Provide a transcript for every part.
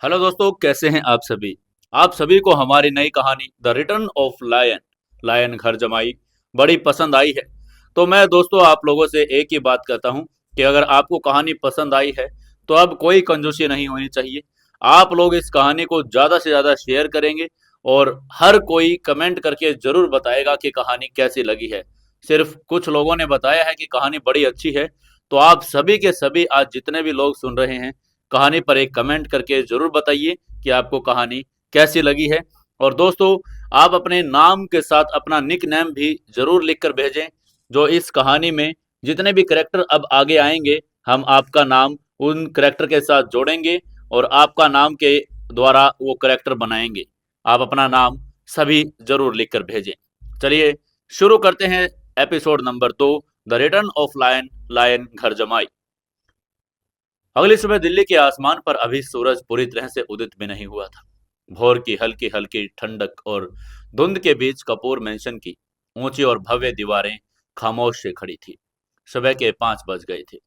Hello दोस्तों, कैसे हैं आप सभी। आप सभी को हमारी नई कहानी the return of lion lion घर जमाई बड़ी पसंद आई है। तो मैं दोस्तों आप लोगों से एक ही बात कहता हूं कि अगर आपको कहानी पसंद आई है तो अब कोई कंजूसी नहीं होनी चाहिए। आप लोग इस कहानी को ज़्यादा से ज़्यादा शेयर करेंगे और हर कोई कमेंट करके ज़रूर बताएगा कि कहानी कैसी लगी है। सिर्फ कुछ लोगों ने बताया है कि कहानी बड़ी अच्छी है, तो आप सभी के सभी आज जितने भी लोग सुन रहे हैं, कहानी पर एक कमेंट करके ज़रूर बताइए कि आपको कहानी कैसी लगी है। और दोस्तों, आप अपने नाम के साथ अपना निक नेम भी ज़रूर लिख कर भेजें। जो इस कहानी में जितने भी करैक्टर अब आगे आएंगे, हम आपका नाम उन करैक्टर के साथ जोड़ेंगे और आपका नाम के द्वारा वो करैक्टर बनाएंगे। आप अपना नाम सभी ज़रूर लिख कर भेजें। चलिए शुरू करते हैं episode number 2, the return of lion lion घर जमाई। अगली सुबह दिल्ली के आसमान पर अभी सूरज पूरी तरह से उदित भी नहीं हुआ था। भोर की हल्की हल्की ठंडक और धुंध के बीच कपूर मेंशन की ऊंची और भव्य दीवारें खामोश से खड़ी थी। सुबह के 5 बज गए थे।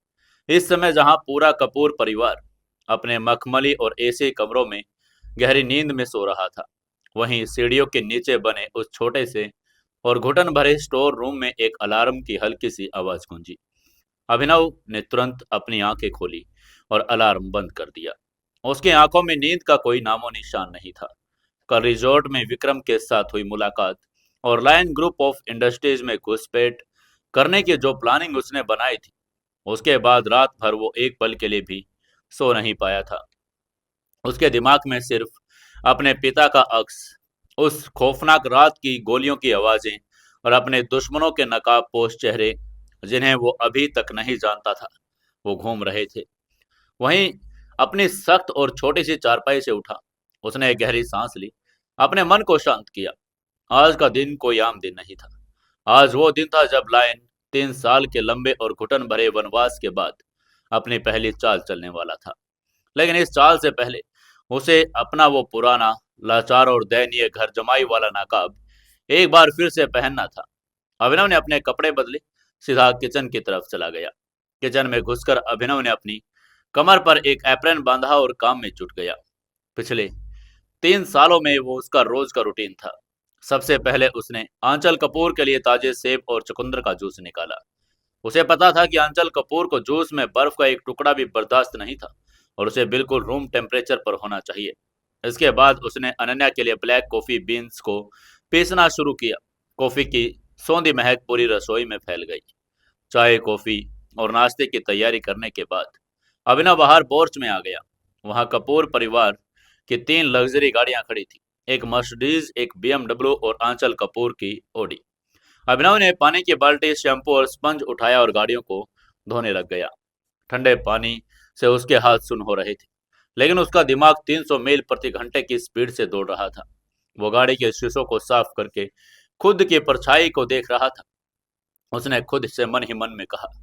इस समय जहां पूरा कपूर परिवार अपने मखमली और एसी कमरों में गहरी नींद में सो रहा था, वहीं सीढ़ियों के नीचे बने उस छोटे से और घुटन भरे स्टोर रूम में एक अलार्म की हल्की सी आवाज गूंजी। अभिनव ने तुरंत अपनी आंखें खोली और अलार्म बंद कर दिया। उसकी आंखों में नींद का कोई नामो निशान नहीं था। कल रिजॉर्ट में विक्रम के साथ हुई मुलाकात और लायन ग्रुप ऑफ इंडस्ट्रीज में घुसपैठ करने की जो प्लानिंग उसने बनाई थी, उसके बाद रात भर वो एक पल के लिए भी सो नहीं पाया था। उसके दिमाग में सिर्फ अपने पिता का अक्स, उस खौफनाक रात की गोलियों की आवाजें और अपने दुश्मनों के नकाबपोश चेहरे, जिन्हें वो अभी तक नहीं जानता था, वो घूम रहे थे। वहीं अपनी सख्त और छोटी सी चारपाई से उठा। उसने एक गहरी सांस ली, अपने मन को शांत किया। आज का दिन कोई आम दिन नहीं था। आज वो दिन था जब लायन 3 साल के लंबे और घुटन भरे वनवास के बाद अपनी पहली चाल चलने वाला था। लेकिन इस चाल से पहले उसे अपना वो पुराना, लाचार और दयनीय घर जमाई वाला नकाब एक बार फिर से पहनना था। अभिनव ने अपने कपड़े बदले, सीधा किचन की तरफ चला गया। किचन में घुसकर अभिनव ने अपनी कमर पर एक एप्रन बांधा और काम में जुट गया। पिछले 3 सालों में वो उसका रोज का रूटीन था। सबसे पहले उसने आंचल कपूर के लिए ताजे सेब और चुकंदर का जूस निकाला। उसे पता था कि आंचल कपूर को जूस में बर्फ का एक टुकड़ा भी बर्दाश्त नहीं था और उसे बिल्कुल रूम टेम्परेचर पर होना चाहिए। इसके बाद उसने अनन्या के लिए ब्लैक कॉफी बीन्स को पीसना शुरू किया। कॉफी की सौंधी महक पूरी रसोई में फैल गई। चाय, कॉफी और नाश्ते की तैयारी करने के बाद अभिनव बाहर पोर्च में आ गया। वहां कपूर परिवार की 3 लग्जरी गाड़ियां खड़ी थी, एक मर्सिडीज, एक बीएमडब्ल्यू और आंचल कपूर की ओडी। अभिनव ने पानी की बाल्टी, शैम्पू और स्पंज उठाया और गाड़ियों को धोने लग गया। ठंडे पानी से उसके हाथ सुन्न हो रहे थे, लेकिन उसका दिमाग 300 मील प्रति घंटे की स्पीड से दौड़ रहा था। वो गाड़ी के शीशों को साफ करके खुद की परछाई को देख रहा था। उसने खुद से मन ही मन में कहा,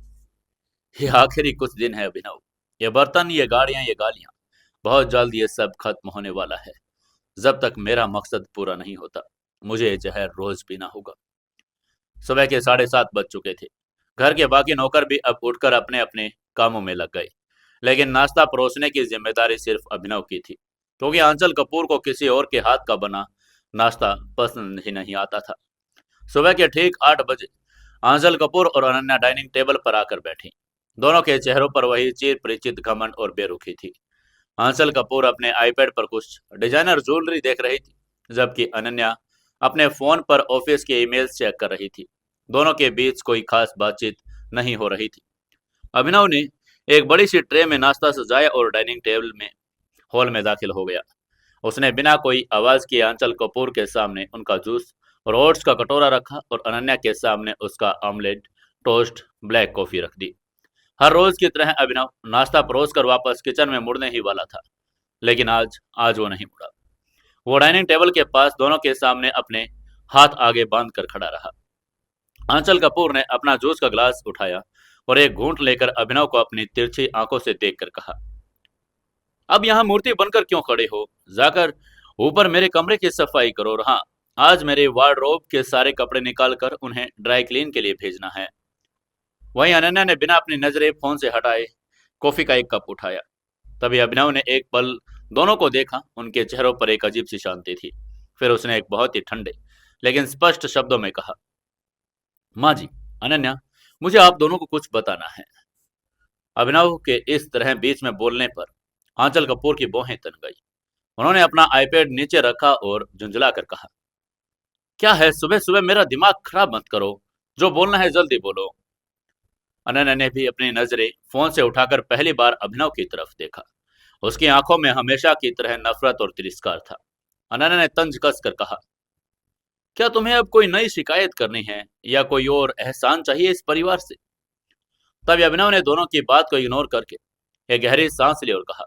ये आखिरी कुछ दिन है अभिनव। ये बर्तन, ये गाड़ियां, ये गालियां, बहुत जल्द ये सब खत्म होने वाला है। जब तक मेरा मकसद पूरा नहीं होता, मुझे ये जहर रोज पीना होगा। सुबह के 7:30 बज चुके थे। घर के बाकी नौकर भी अब उठकर अपने अपने कामों में लग गए, लेकिन नाश्ता परोसने की जिम्मेदारी सिर्फ अभिनव की थी, क्योंकि आंचल कपूर को किसी और के हाथ का बना नाश्ता पसंद ही नहीं आता था। सुबह के ठीक 8 बजे आंचल कपूर और अनन्या डाइनिंग टेबल पर आकर बैठी। दोनों के चेहरों पर वही चिर परिचित घमंड और बेरुखी थी। आंचल कपूर अपने आईपैड पर कुछ डिजाइनर ज्वेलरी देख रही थी, जबकि अनन्या अपने फोन पर ऑफिस के ईमेल्स चेक कर रही थी। दोनों के बीच कोई खास बातचीत नहीं हो रही थी। अभिनव ने एक बड़ी सी ट्रे में नाश्ता सजाया और डाइनिंग टेबल में हॉल में दाखिल हो गया। उसने बिना कोई आवाज किए आंचल कपूर के सामने उनका जूस और ओट्स का कटोरा रखा और अनन्या के सामने उसका ऑमलेट, टोस्ट, ब्लैक कॉफी रख दी। हर रोज की तरह अभिनव नाश्ता परोस कर वापस किचन में मुड़ने ही वाला था, लेकिन आज आज वो नहीं मुड़ा। वो डाइनिंग टेबल के पास दोनों के सामने अपने हाथ आगे बांध कर खड़ा रहा। आंचल कपूर ने अपना जूस का ग्लास उठाया और एक घूंट लेकर अभिनव को अपनी तिरछी आंखों से देखकर कहा, अब यहाँ मूर्ति बनकर क्यों खड़े हो? जाकर ऊपर मेरे कमरे की सफाई करो और हाँ, आज मेरे वार्डरोब के सारे कपड़े निकाल कर उन्हें ड्राई क्लीन के लिए भेजना है। वहीं अनन्या ने बिना अपनी नजरें फोन से हटाए कॉफी का एक कप उठाया। तभी अभिनव ने एक पल दोनों को देखा, उनके चेहरों पर एक अजीब सी शांति थी। फिर उसने एक बहुत ही ठंडे लेकिन स्पष्ट शब्दों में कहा, माँ जी, अनन्या, मुझे आप दोनों को कुछ बताना है। अभिनव के इस तरह बीच में बोलने पर आंचल कपूर की भौहें तन गई। उन्होंने अपना आईपैड नीचे रखा और झुंझला कर कहा, क्या है, सुबह सुबह मेरा दिमाग खराब मत करो, जो बोलना है जल्दी बोलो। अनन्या ने भी अपनी नजरें फोन से उठाकर पहली बार अभिनव की तरफ देखा। उसकी आंखों में हमेशा की तरह नफरत और तिरस्कार था। अनन्या ने तंज कस कर कहा, क्या तुम्हें अब कोई नई शिकायत करनी है या कोई और एहसान चाहिए इस परिवार से? तभी अभिनव ने दोनों की बात को इग्नोर करके एक गहरी सांस ली और कहा,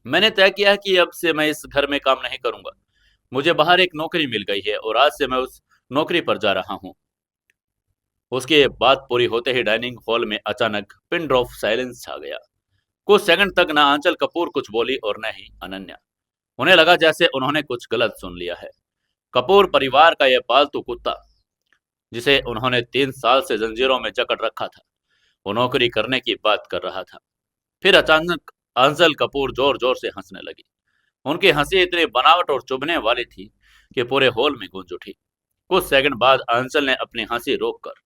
मैंने तय किया है कि अब से मैं इस घर में काम नहीं करूंगा। मुझे बाहर एक नौकरी मिल गई है और आज से मैं उस नौकरी पर जा रहा हूँ। उसकी ये बात पूरी होते ही डाइनिंग हॉल में अचानक पिन ड्रॉप साइलेंस छा गया। कुछ सेकंड तक ना आंचल कपूर कुछ बोली और न ही अनन्या। उन्हें लगा जैसे उन्होंने कुछ गलत सुन लिया है। कपूर परिवार का यह पालतू कुत्ता, जिसे उन्होंने 3 साल से जंजीरों में जकड़ रखा था, वो नौकरी करने की बात कर रहा था। फिर अचानक आंचल कपूर जोर जोर से हंसने लगी। उनकी हंसी इतनी बनावट और चुभने वाली थी कि पूरे हॉल में गूंज उठी। कुछ सेकंड बाद आंचल ने अपनी हंसी रोककर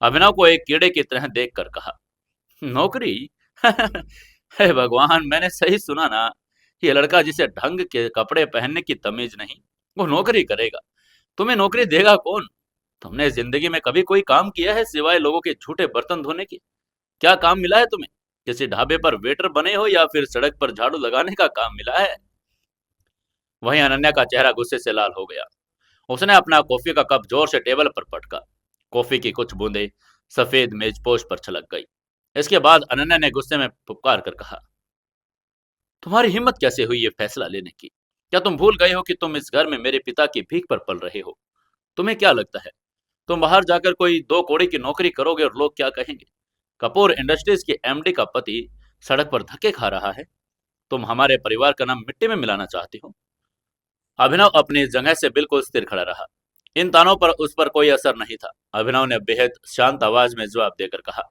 अभिनव को एक कीड़े की तरह देखकर कहा, नौकरी? हे भगवान, मैंने सही सुना ना? ये लड़का जिसे ढंग के कपड़े पहनने की तमीज नहीं, वो नौकरी करेगा। तुम्हें नौकरी देगा कौन? तुमने जिंदगी में कभी कोई काम किया है सिवाय लोगों के झूठे बर्तन धोने के? क्या काम मिला है तुम्हें? किसी ढाबे पर वेटर बने हो या फिर सड़क पर झाड़ू लगाने का काम मिला है? वहीं अनन्या का चेहरा गुस्से से लाल हो गया। उसने अपना कॉफी का कप जोर से टेबल पर पटका। कॉफी की कुछ बूंदें सफेद मेजपोश पर छलक गई। इसके बाद अनन्या ने गुस्से में पुकार कर कहा, तुम्हारी हिम्मत कैसे हुई ये फैसला लेने की? क्या तुम भूल गए हो कि तुम इस घर में मेरे पिता की भीख पर पल रहे हो? तुम्हें क्या लगता है तुम बाहर जाकर कोई 2 कौड़ी की नौकरी करोगे और लोग क्या कहेंगे? कपूर इंडस्ट्रीज के एमडी का पति सड़क पर धक्के खा रहा है। तुम हमारे परिवार का नाम मिट्टी में मिलाना चाहती हो? अभिनव अपनी जगह से बिल्कुल स्थिर खड़ा रहा। इन तानों पर उस पर कोई असर नहीं था। अभिनव ने बेहद शांत आवाज में जवाब देकर कहा,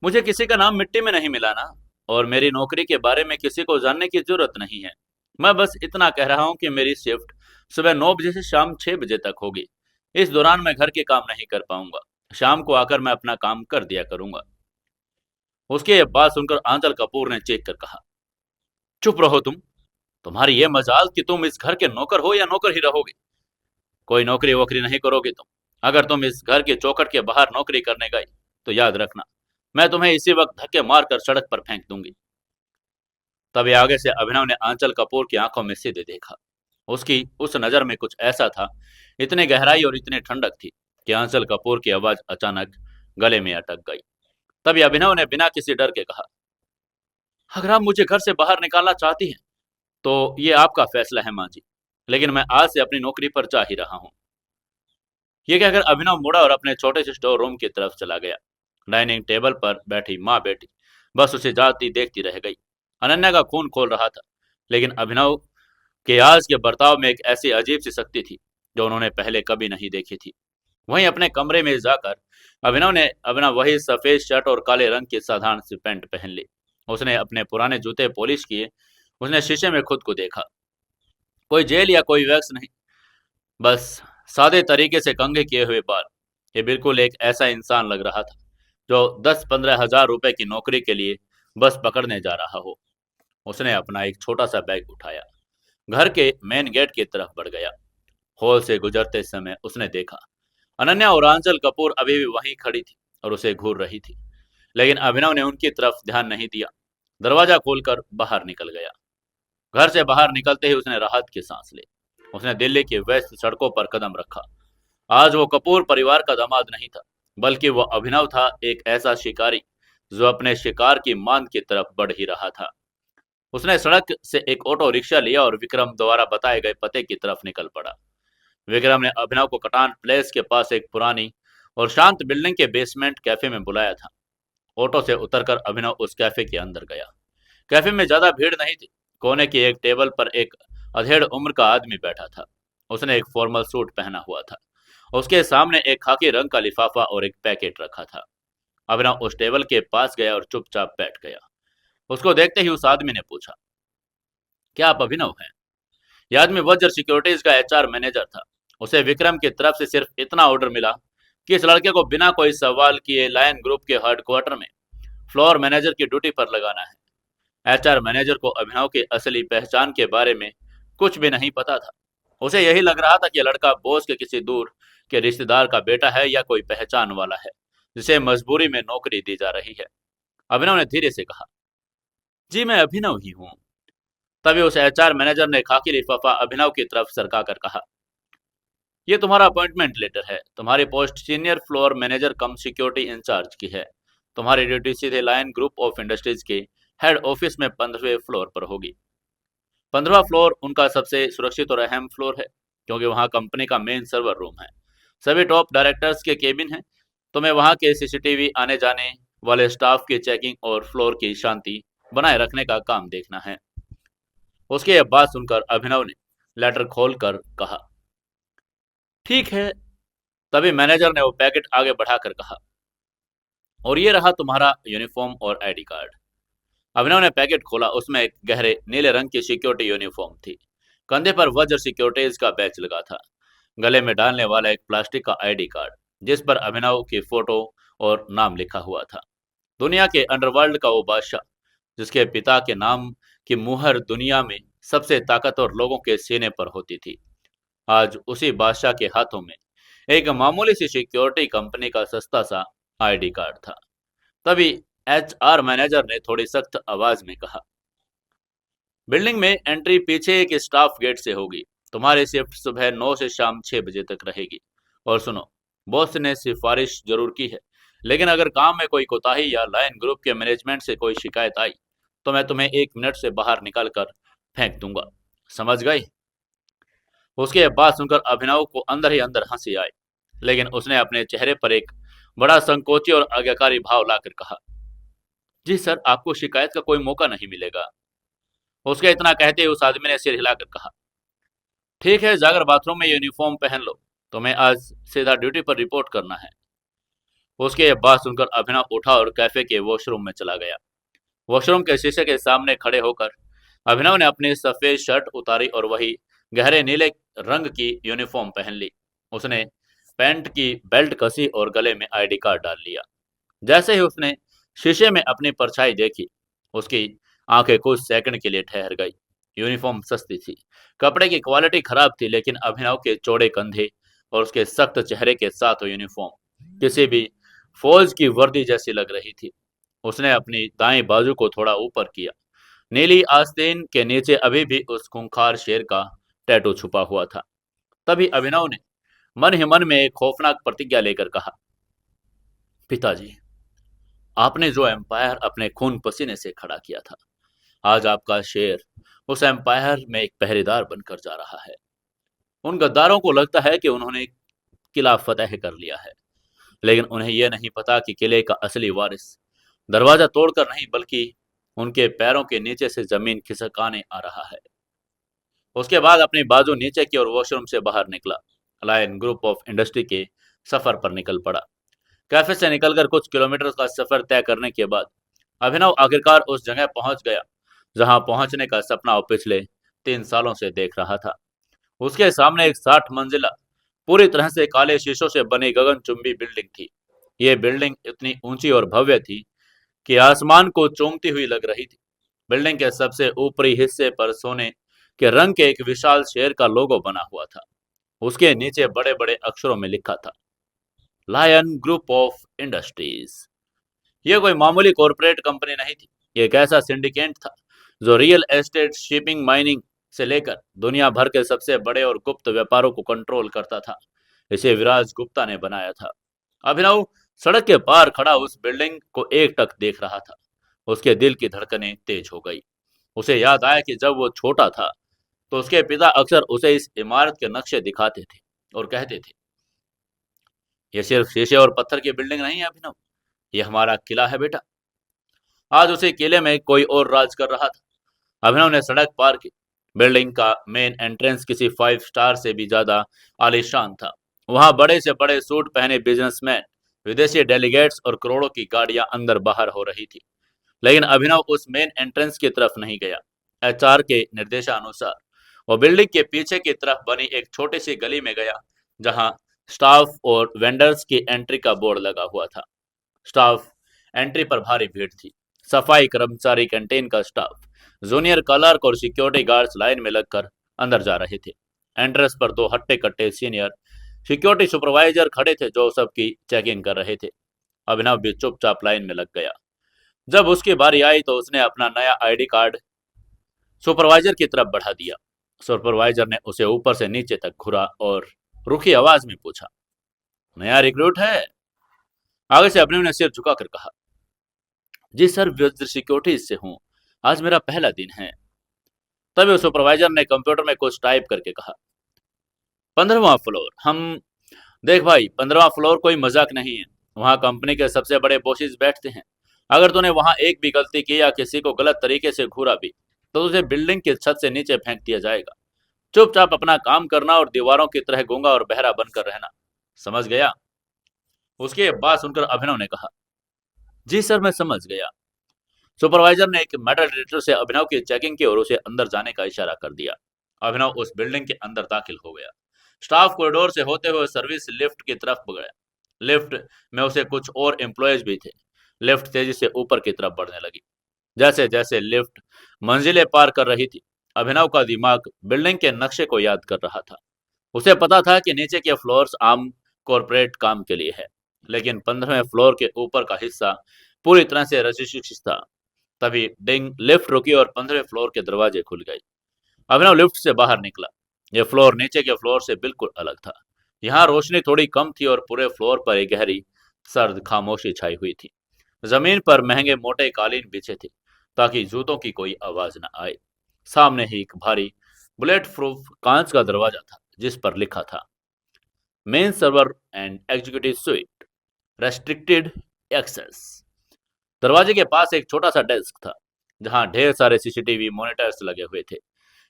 मुझे किसी का नाम मिट्टी में नहीं मिलाना और मेरी नौकरी के बारे में किसी को जानने की जरूरत नहीं है। मैं बस इतना कह रहा हूं कि मेरी शिफ्ट सुबह 9 बजे से शाम 6 बजे तक होगी। इस दौरान मैं घर के काम नहीं कर पाऊंगा। शाम को आकर मैं अपना काम कर दिया करूंगा। उसकी ये बात सुनकर आंचल कपूर ने चीख कर कहा, चुप रहो तुम। तुम्हारी ये मजाल कि तुम इस घर के नौकर हो या नौकर ही रहोगे। कोई नौकरी वोकरी नहीं करोगे तुम। अगर तुम इस घर के चौखट के बाहर नौकरी करने गई तो याद रखना, मैं तुम्हें इसी वक्त धक्के मारकर सड़क पर फेंक दूंगी। तभी आगे से अभिनव ने आंचल कपूर की आंखों में सीधे देखा। उसकी उस नजर में कुछ ऐसा था, इतनी गहराई और इतनी ठंडक थी कि आंचल कपूर की आवाज अचानक गले में अटक गई। तभी अभिनव ने बिना किसी डर के कहा, अगर आप मुझे घर से बाहर निकालना चाहती हैं तो ये आपका फैसला है माँ जी, लेकिन मैं आज से अपनी नौकरी पर जा ही रहा हूँ। ये कहकर अभिनव मुड़ा और अपने छोटे से स्टोर रूम की तरफ चला गया। डाइनिंग टेबल पर बैठी माँ बेटी बस उसे जाती देखती रह गई। अनन्या का खून खोल रहा था, लेकिन अभिनव के आज के बर्ताव में एक ऐसी अजीब सी शक्ति थी जो उन्होंने पहले कभी नहीं देखी थी। वहीं अपने कमरे में जाकर अभिनव ने अपना वही सफेद शर्ट और काले रंग की साधारण सी पैंट पहन ली। उसने अपने पुराने जूते पॉलिश किए। उसने शीशे में खुद को देखा। कोई जेल या कोई वैक्स नहीं, बस सादे तरीके से कंघे किए हुए बाल। ये बिल्कुल एक ऐसा इंसान लग रहा था जो 10-15 हजार रुपए की नौकरी के लिए बस पकड़ने जा रहा हो। उसने अपना एक छोटा सा बैग उठाया, घर के मेन गेट की तरफ बढ़ गया। हॉल से गुजरते समय उसने देखा अनन्या और आंचल कपूर अभी भी वहीं खड़ी थी और उसे घूर रही थी, लेकिन अभिनव ने उनकी तरफ ध्यान नहीं दिया। दरवाजा खोलकर बाहर निकल गया। घर से बाहर निकलते ही उसने राहत की सांस ली। उसने दिल्ली की व्यस्त सड़कों पर कदम रखा। आज वो कपूर परिवार का दामाद नहीं था, बल्कि वो अभिनव था, एक ऐसा शिकारी जो अपने शिकार की मांद की तरफ बढ़ ही रहा था। उसने सड़क से एक ऑटो रिक्शा लिया और विक्रम द्वारा बताए गए पते की तरफ निकल पड़ा। विक्रम ने अभिनव को कटान प्लेस के पास एक पुरानी और शांत बिल्डिंग के बेसमेंट कैफे में बुलाया था। ऑटो से उतरकर अभिनव उस कैफे के अंदर गया। कैफे में ज्यादा भीड़ नहीं थी। कोने की एक टेबल पर एक अधेड़ उम्र का आदमी बैठा था। उसने एक फॉर्मल सूट पहना हुआ था। उसके सामने एक खाकी रंग का लिफाफा और एक पैकेट रखा था। अभिनव उस टेबल के पास गया और चुपचाप बैठ गया। उसको देखते ही उस आदमी ने पूछा, क्या आप अभिनव हैं? यह आदमी वज्र सिक्योरिटीज का एचआर मैनेजर था। उसे विक्रम की तरफ से सिर्फ इतना ऑर्डर मिला कि इस लड़के को बिना कोई सवाल किए लायन ग्रुप के हेडक्वार्टर में फ्लोर मैनेजर की ड्यूटी पर लगाना है। एचआर मैनेजर को अभिनव की असली पहचान के बारे में कुछ भी नहीं पता था। उसे यही लग रहा था कि यह लड़का बॉस के किसी दूर के रिश्तेदार का बेटा है या कोई पहचान वाला है जिसे मजबूरी में नौकरी दी जा रही है। अभिनव ने धीरे से कहा, जी मैं अभिनव ही हूँ। तभी उस एचआर मैनेजर ने खाकी लिफाफा अभिनव की तरफ सरका कर कहा, ये तुम्हारा अपॉइंटमेंट लेटर है। तुम्हारी पोस्ट सीनियर फ्लोर मैनेजर कम सिक्योरिटी इंचार्ज की है। तुम्हारी ड्यूटी सीधे लायन ग्रुप ऑफ इंडस्ट्रीज के हेड ऑफिस में 15वें फ्लोर पर होगी। 15वां फ्लोर उनका सबसे सुरक्षित और अहम फ्लोर है क्योंकि वहाँ कंपनी का मेन सर्वर रूम है। सभी टॉप डायरेक्टर्स के केबिन हैं। तुम्हें वहाँ के सीसीटीवी, आने जाने वाले स्टाफ की चेकिंग और फ्लोर की शांति बनाए रखने का काम देखना है। उसकी यह बात सुनकर अभिनव ने लेटर खोलकर कहा, ठीक है। तभी मैनेजर ने वो पैकेट आगे बढ़ाकर कहा, और ये रहा तुम्हारा यूनिफॉर्म और आईडी कार्ड। अभिनव ने पैकेट खोला। उसमें एक गहरे नीले रंग की सिक्योरिटी यूनिफॉर्म थी। कंधे पर वज्र सिक्योरिटीज का बैच लगा था। गले में डालने वाला एक प्लास्टिक का आईडी कार्ड जिस पर अभिनव की फोटो और नाम लिखा हुआ था। दुनिया के अंडरवर्ल्ड का वो बादशाह जिसके पिता के नाम की मुहर दुनिया में सबसे ताकतवर लोगों के सीने पर होती थी, आज उसी बादशाह के हाथों में एक मामूली सी सिक्योरिटी कंपनी का सस्ता सा आईडी कार्ड था। तभी एचआर मैनेजर ने थोड़ी सख्त आवाज में कहा, बिल्डिंग में एंट्री पीछे एक स्टाफ गेट से होगी। तुम्हारी शिफ्ट सुबह 9 से शाम 6 बजे तक रहेगी। और सुनो, बॉस ने सिफारिश जरूर की है, लेकिन अगर काम में कोई कोताही या लायन ग्रुप के मैनेजमेंट से कोई शिकायत आई तो मैं तुम्हें 1 मिनट से बाहर निकाल कर फेंक दूंगा। समझ गई? उसकी यह बात सुनकर अभिनव को अंदर ही अंदर हंसी आई, लेकिन उसने अपने चेहरे पर एक बड़ा संकोची और आज्ञाकारी भाव लाकर कहा, जी सर, आपको शिकायत का कोई मौका नहीं मिलेगा। उसके इतना कहते ही उस आदमी ने सिर हिलाकर कहा, ठीक है, जाकर बाथरूम में यूनिफॉर्म पहन लो। तुम्हें आज सीधा ड्यूटी पर रिपोर्ट करना है। उसके यह बात सुनकर अभिनव उठा और कैफे के वॉशरूम में चला गया। वॉशरूम के शीशे के सामने खड़े होकर अभिनव ने अपनी सफेद शर्ट उतारी और वही गहरे नीले रंग की यूनिफॉर्म पहन ली। उसने पैंट की बेल्ट कसी और गले में आईडी कार्ड डाल लिया। जैसे ही उसने शीशे में अपनी परछाई देखी, उसकी आंखें कुछ सेकंड के लिए ठहर गई। यूनिफॉर्म सस्ती थी, कपड़े की क्वालिटी खराब थी, लेकिन अभिनव के चौड़े कंधे और उसके सख्त चेहरे के साथ वो यूनिफॉर्म किसी भी फौज की वर्दी जैसी लग रही थी। उसने अपनी दाएं बाजू को थोड़ा ऊपर किया। नीली आस्तीन के नीचे अभी भी उस खूंखार शेर का टैटू छुपा हुआ था। तभी अभिनव ने मन ही मन में एक खौफनाक प्रतिज्ञा लेकर कहा, पिताजी, आपने जो एम्पायर अपने खून पसीने से खड़ा किया था, आज आपका शेर उस एम्पायर में एक पहरेदार बनकर जा रहा है। उन गद्दारों को लगता है कि उन्होंने किला फतेह कर लिया है, लेकिन उन्हें यह नहीं पता कि किले का असली वारिस दरवाजा तोड़कर नहीं बल्कि उनके पैरों के नीचे से जमीन खिसकाने आ रहा है। उसके बाद अपनी बाजू नीचे की और वॉशरूम से बाहर निकला। लायन ग्रुप ऑफ इंडस्ट्री के सफर पर निकल पड़ा। कैफे से निकलकर कुछ किलोमीटर का सफर तय करने के बाद अभिनव आखिरकार उस जगह पहुंच गया जहां पहुंचने का सपना वो पिछले 3 सालों से देख रहा था। उसके सामने एक 60 मंजिला पूरी तरह से काले शीशों से बनी गगनचुंबी बिल्डिंग थी। ये बिल्डिंग इतनी ऊंची और भव्य थी कि आसमान को चूमती हुई लग रही थी। बिल्डिंग के सबसे ऊपरी हिस्से पर सोने के रंग के एक विशाल शेर का लोगो बना हुआ था। उसके नीचे बड़े बड़े अक्षरों में लिखा था, लायन ग्रुप ऑफ इंडस्ट्रीज। यह कोई मामूली कॉरपोरेट कंपनी नहीं थी। यह एक ऐसा सिंडिकेट था जो रियल एस्टेट, शिपिंग, माइनिंग से लेकर दुनिया भर के सबसे बड़े और गुप्त व्यापारों को कंट्रोल करता था। इसे विराज गुप्ता ने बनाया था। अभिनव सड़क के पार खड़ा उस बिल्डिंग को एकटक देख रहा था। उसके दिल की धड़कनें तेज हो गई। उसे याद आया कि जब वो छोटा था तो उसके पिता अक्सर उसे इस इमारत के नक्शे दिखाते थे और कहते थे, ये सिर्फ शीशे और पत्थर की बिल्डिंग नहीं है अभिनव, ये हमारा किला है बेटा। आज उसी किले में कोई और राज कर रहा था। अभिनव ने सड़क पार की। बिल्डिंग का मेन एंट्रेंस किसी 5 स्टार से भी ज्यादा आलीशान था। वहां बड़े से बड़े सूट पहने बिजनेसमैन, विदेशी डेलीगेट्स और करोड़ों की गाड़ियां अंदर बाहर हो रही थी। लेकिन अभिनव उस मेन एंट्रेंस की तरफ नहीं गया। एचआर के निर्देशानुसार वो बिल्डिंग के पीछे की तरफ बनी एक छोटी सी गली में गया, जहां स्टाफ और वेंडर्स की एंट्री का बोर्ड लगा हुआ था। स्टाफ एंट्री पर भारी भीड़ थी। सफाई कर्मचारी, कैंटीन का स्टाफ, जूनियर क्लर्क और सिक्योरिटी गार्ड्स लाइन में लगकर अंदर जा रहे थे। एंट्रेंस पर दो हट्टे कट्टे सीनियर सिक्योरिटी सुपरवाइजर खड़े थे जो सबकी चेकिंग कर रहे थे। अभिनव भी चुपचाप लाइन में लग गया। जब उसकी बारी आई तो उसने अपना नया आईडी कार्ड सुपरवाइजर की तरफ बढ़ा दिया। सुपरवाइजर ने उसे ऊपर से नीचे तक घुरा और रुखी आवाज में पूछा, नया रिक्रूट है? आगे से अभिनव ने सिर झुकाकर कहा, जी सर, व्यस्त सिक्योरिटी से हूँ, आज मेरा पहला दिन है। तभी सुपरवाइजर ने कंप्यूटर में कुछ टाइप करके कहा, 15वां फ्लोर। हम देख भाई, 15वां फ्लोर कोई मजाक नहीं है। वहाँ कंपनी के सबसे बड़े बॉसेस बैठते हैं। अगर तूने वहाँ एक भी गलती की या किसी को गलत तरीके से घूरा भी तो तुझे बिल्डिंग की छत से नीचे फेंक दिया जाएगा। चुपचाप अपना काम करना और दीवारों की तरह गूंगा और बहरा बनकर रहना, समझ गया? उसके बात सुनकर अभिनव ने कहा, जी सर, मैं समझ गया। सुपरवाइजर ने एक मेटल डिटेक्टर से अभिनव की चेकिंग की और उसे अंदर जाने का इशारा कर दिया। अभिनव उस बिल्डिंग के अंदर दाखिल हो गया। स्टाफ कॉरिडोर से होते हुए सर्विस लिफ्ट की तरफ गया। लिफ्ट में उसे कुछ और एम्प्लॉयज भी थे। लिफ्ट तेजी से ऊपर की तरफ बढ़ने लगी। जैसे जैसे लिफ्ट मंजिलें पार कर रही थी, अभिनव का दिमाग बिल्डिंग के नक्शे को याद कर रहा था। उसे पता था कि नीचे के फ्लोर्स आम कॉरपोरेट काम के लिए है, लेकिन 15वें फ्लोर के ऊपर का हिस्सा पूरी तरह से रजिस्ट्रेशन था। तभी डिंग, लिफ्ट रुकी और 15वें फ्लोर के दरवाजे खुल गए। अभिनव लिफ्ट से बाहर निकला। यह फ्लोर नीचे के फ्लोर से बिल्कुल अलग था। यहाँ रोशनी थोड़ी कम थी और पूरे फ्लोर पर एक गहरी सर्द खामोशी छाई हुई थी। जमीन पर महंगे मोटे कालीन बिछे थे ताकि जूतों की कोई आवाज न आए। सामने ही एक भारी बुलेट प्रूफ कांच का दरवाजा था जिस पर लिखा था, main server and executive suite, restricted access. दरवाजे के पास एक छोटा सा डेस्क था जहां ढेर सारे सीसीटीवी मॉनिटर्स लगे हुए थे।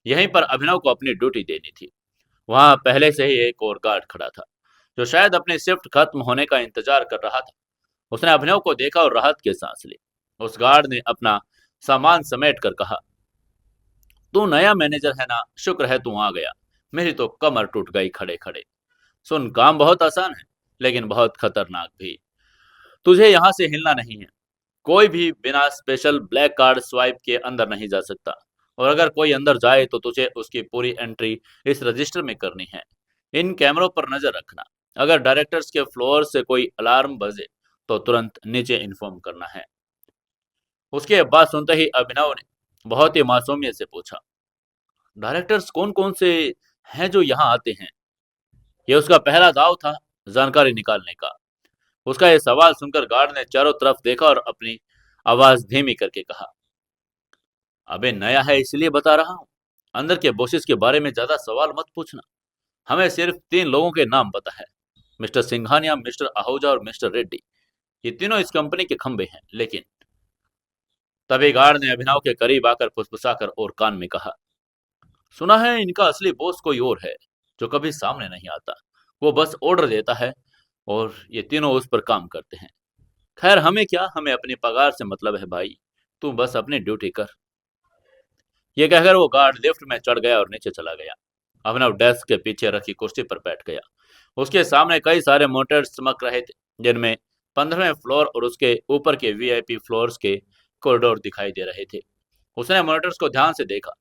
यहीं पर अभिनव को अपनी ड्यूटी देनी थी। वहां पहले से ही एक और गार्ड खड़ा था जो शायद अपनी शिफ्ट खत्म होने का इंतजार कर रहा था। उसने अभिनव को देखा और राहत की सांस ली। उस गार्ड ने अपना सामान समेट कर कहा, तू नया मैनेजर है ना, शुक्र है तू आ गया। मेरी तो कमर टूट गई खड़े खड़े। सुन, काम बहुत आसान है लेकिन बहुत खतरनाक भी। तुझे यहाँ से हिलना नहीं है। कोई भी बिना स्पेशल ब्लैक कार्ड स्वाइप के अंदर नहीं जा सकता, और अगर कोई अंदर जाए तो तुझे उसकी पूरी एंट्री इस रजिस्टर में करनी है। इन कैमरों पर नजर रखना। अगर डायरेक्टर्स के फ्लोर से कोई अलार्म बजे तो तुरंत नीचे इन्फॉर्म करना है। उसके बाद सुनते ही अभिनव ने बहुत ही मासूमियत से पूछा, डायरेक्टर्स कौन कौन से हैं जो यहाँ आते हैं? यह उसका पहला दाव था जानकारी निकालने का। उसका यह सवाल सुनकर गार्ड ने चारों तरफ देखा और अपनी आवाज धीमी करके कहा, अबे नया है इसलिए बता रहा हूँ। अंदर के बॉसेस के बारे में ज्यादा सवाल मत पूछना। हमें सिर्फ 3 लोगों के नाम पता है, मिस्टर सिंघानिया, मिस्टर आहूजा और मिस्टर रेड्डी। ये तीनों इस कंपनी के खंबे हैं। लेकिन तभी गार्ड ने अभिनव के करीब आकर फुसफुसाकर और कान में कहा, सुना है इनका असली बॉस कोई और है जो कभी सामने नहीं आता। वो बस ऑर्डर देता है और ये तीनों उस पर काम करते हैं। खैर हमें क्या, हमें अपनी पगार से मतलब है भाई। तू बस अपनी ड्यूटी कर। ये कहकर वो गार्ड लिफ्ट में चढ़ गया और नीचे चला गया। अभिनव डेस्क के पीछे रखी कुर्सी पर बैठ गया। उसके सामने कई सारे मॉनिटर चमक रहे थे जिनमें 15वें फ्लोर और उसके ऊपर के वीआईपी फ्लोर्स के कॉरिडोर दिखाई दे रहे थे। उसने मॉनिटर्स को ध्यान से देखा।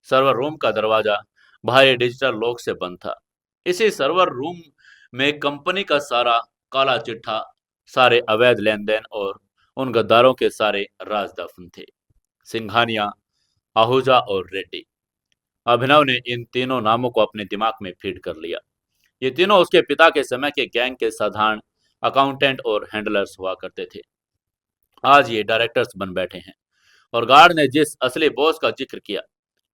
सर्वर रूम का दरवाजा भारी डिजिटल लॉक से बंद था। इसी सर्वर रूम में कंपनी का सारा काला चिट्ठा, सारे अवैध लेन देन और उन गद्दारों के सारे राज दफन थे। सिंघानिया, आहूजा और रेड्डी। अभिनव ने इन तीनों नामों को अपने दिमाग में फीड कर लिया। ये तीनों उसके पिता के समय के गैंग के साधारण अकाउंटेंट और हैंडलर्स हुआ करते थे। आज ये डायरेक्टर्स बन बैठे हैं। और गार्ड ने जिस असली बॉस का जिक्र किया,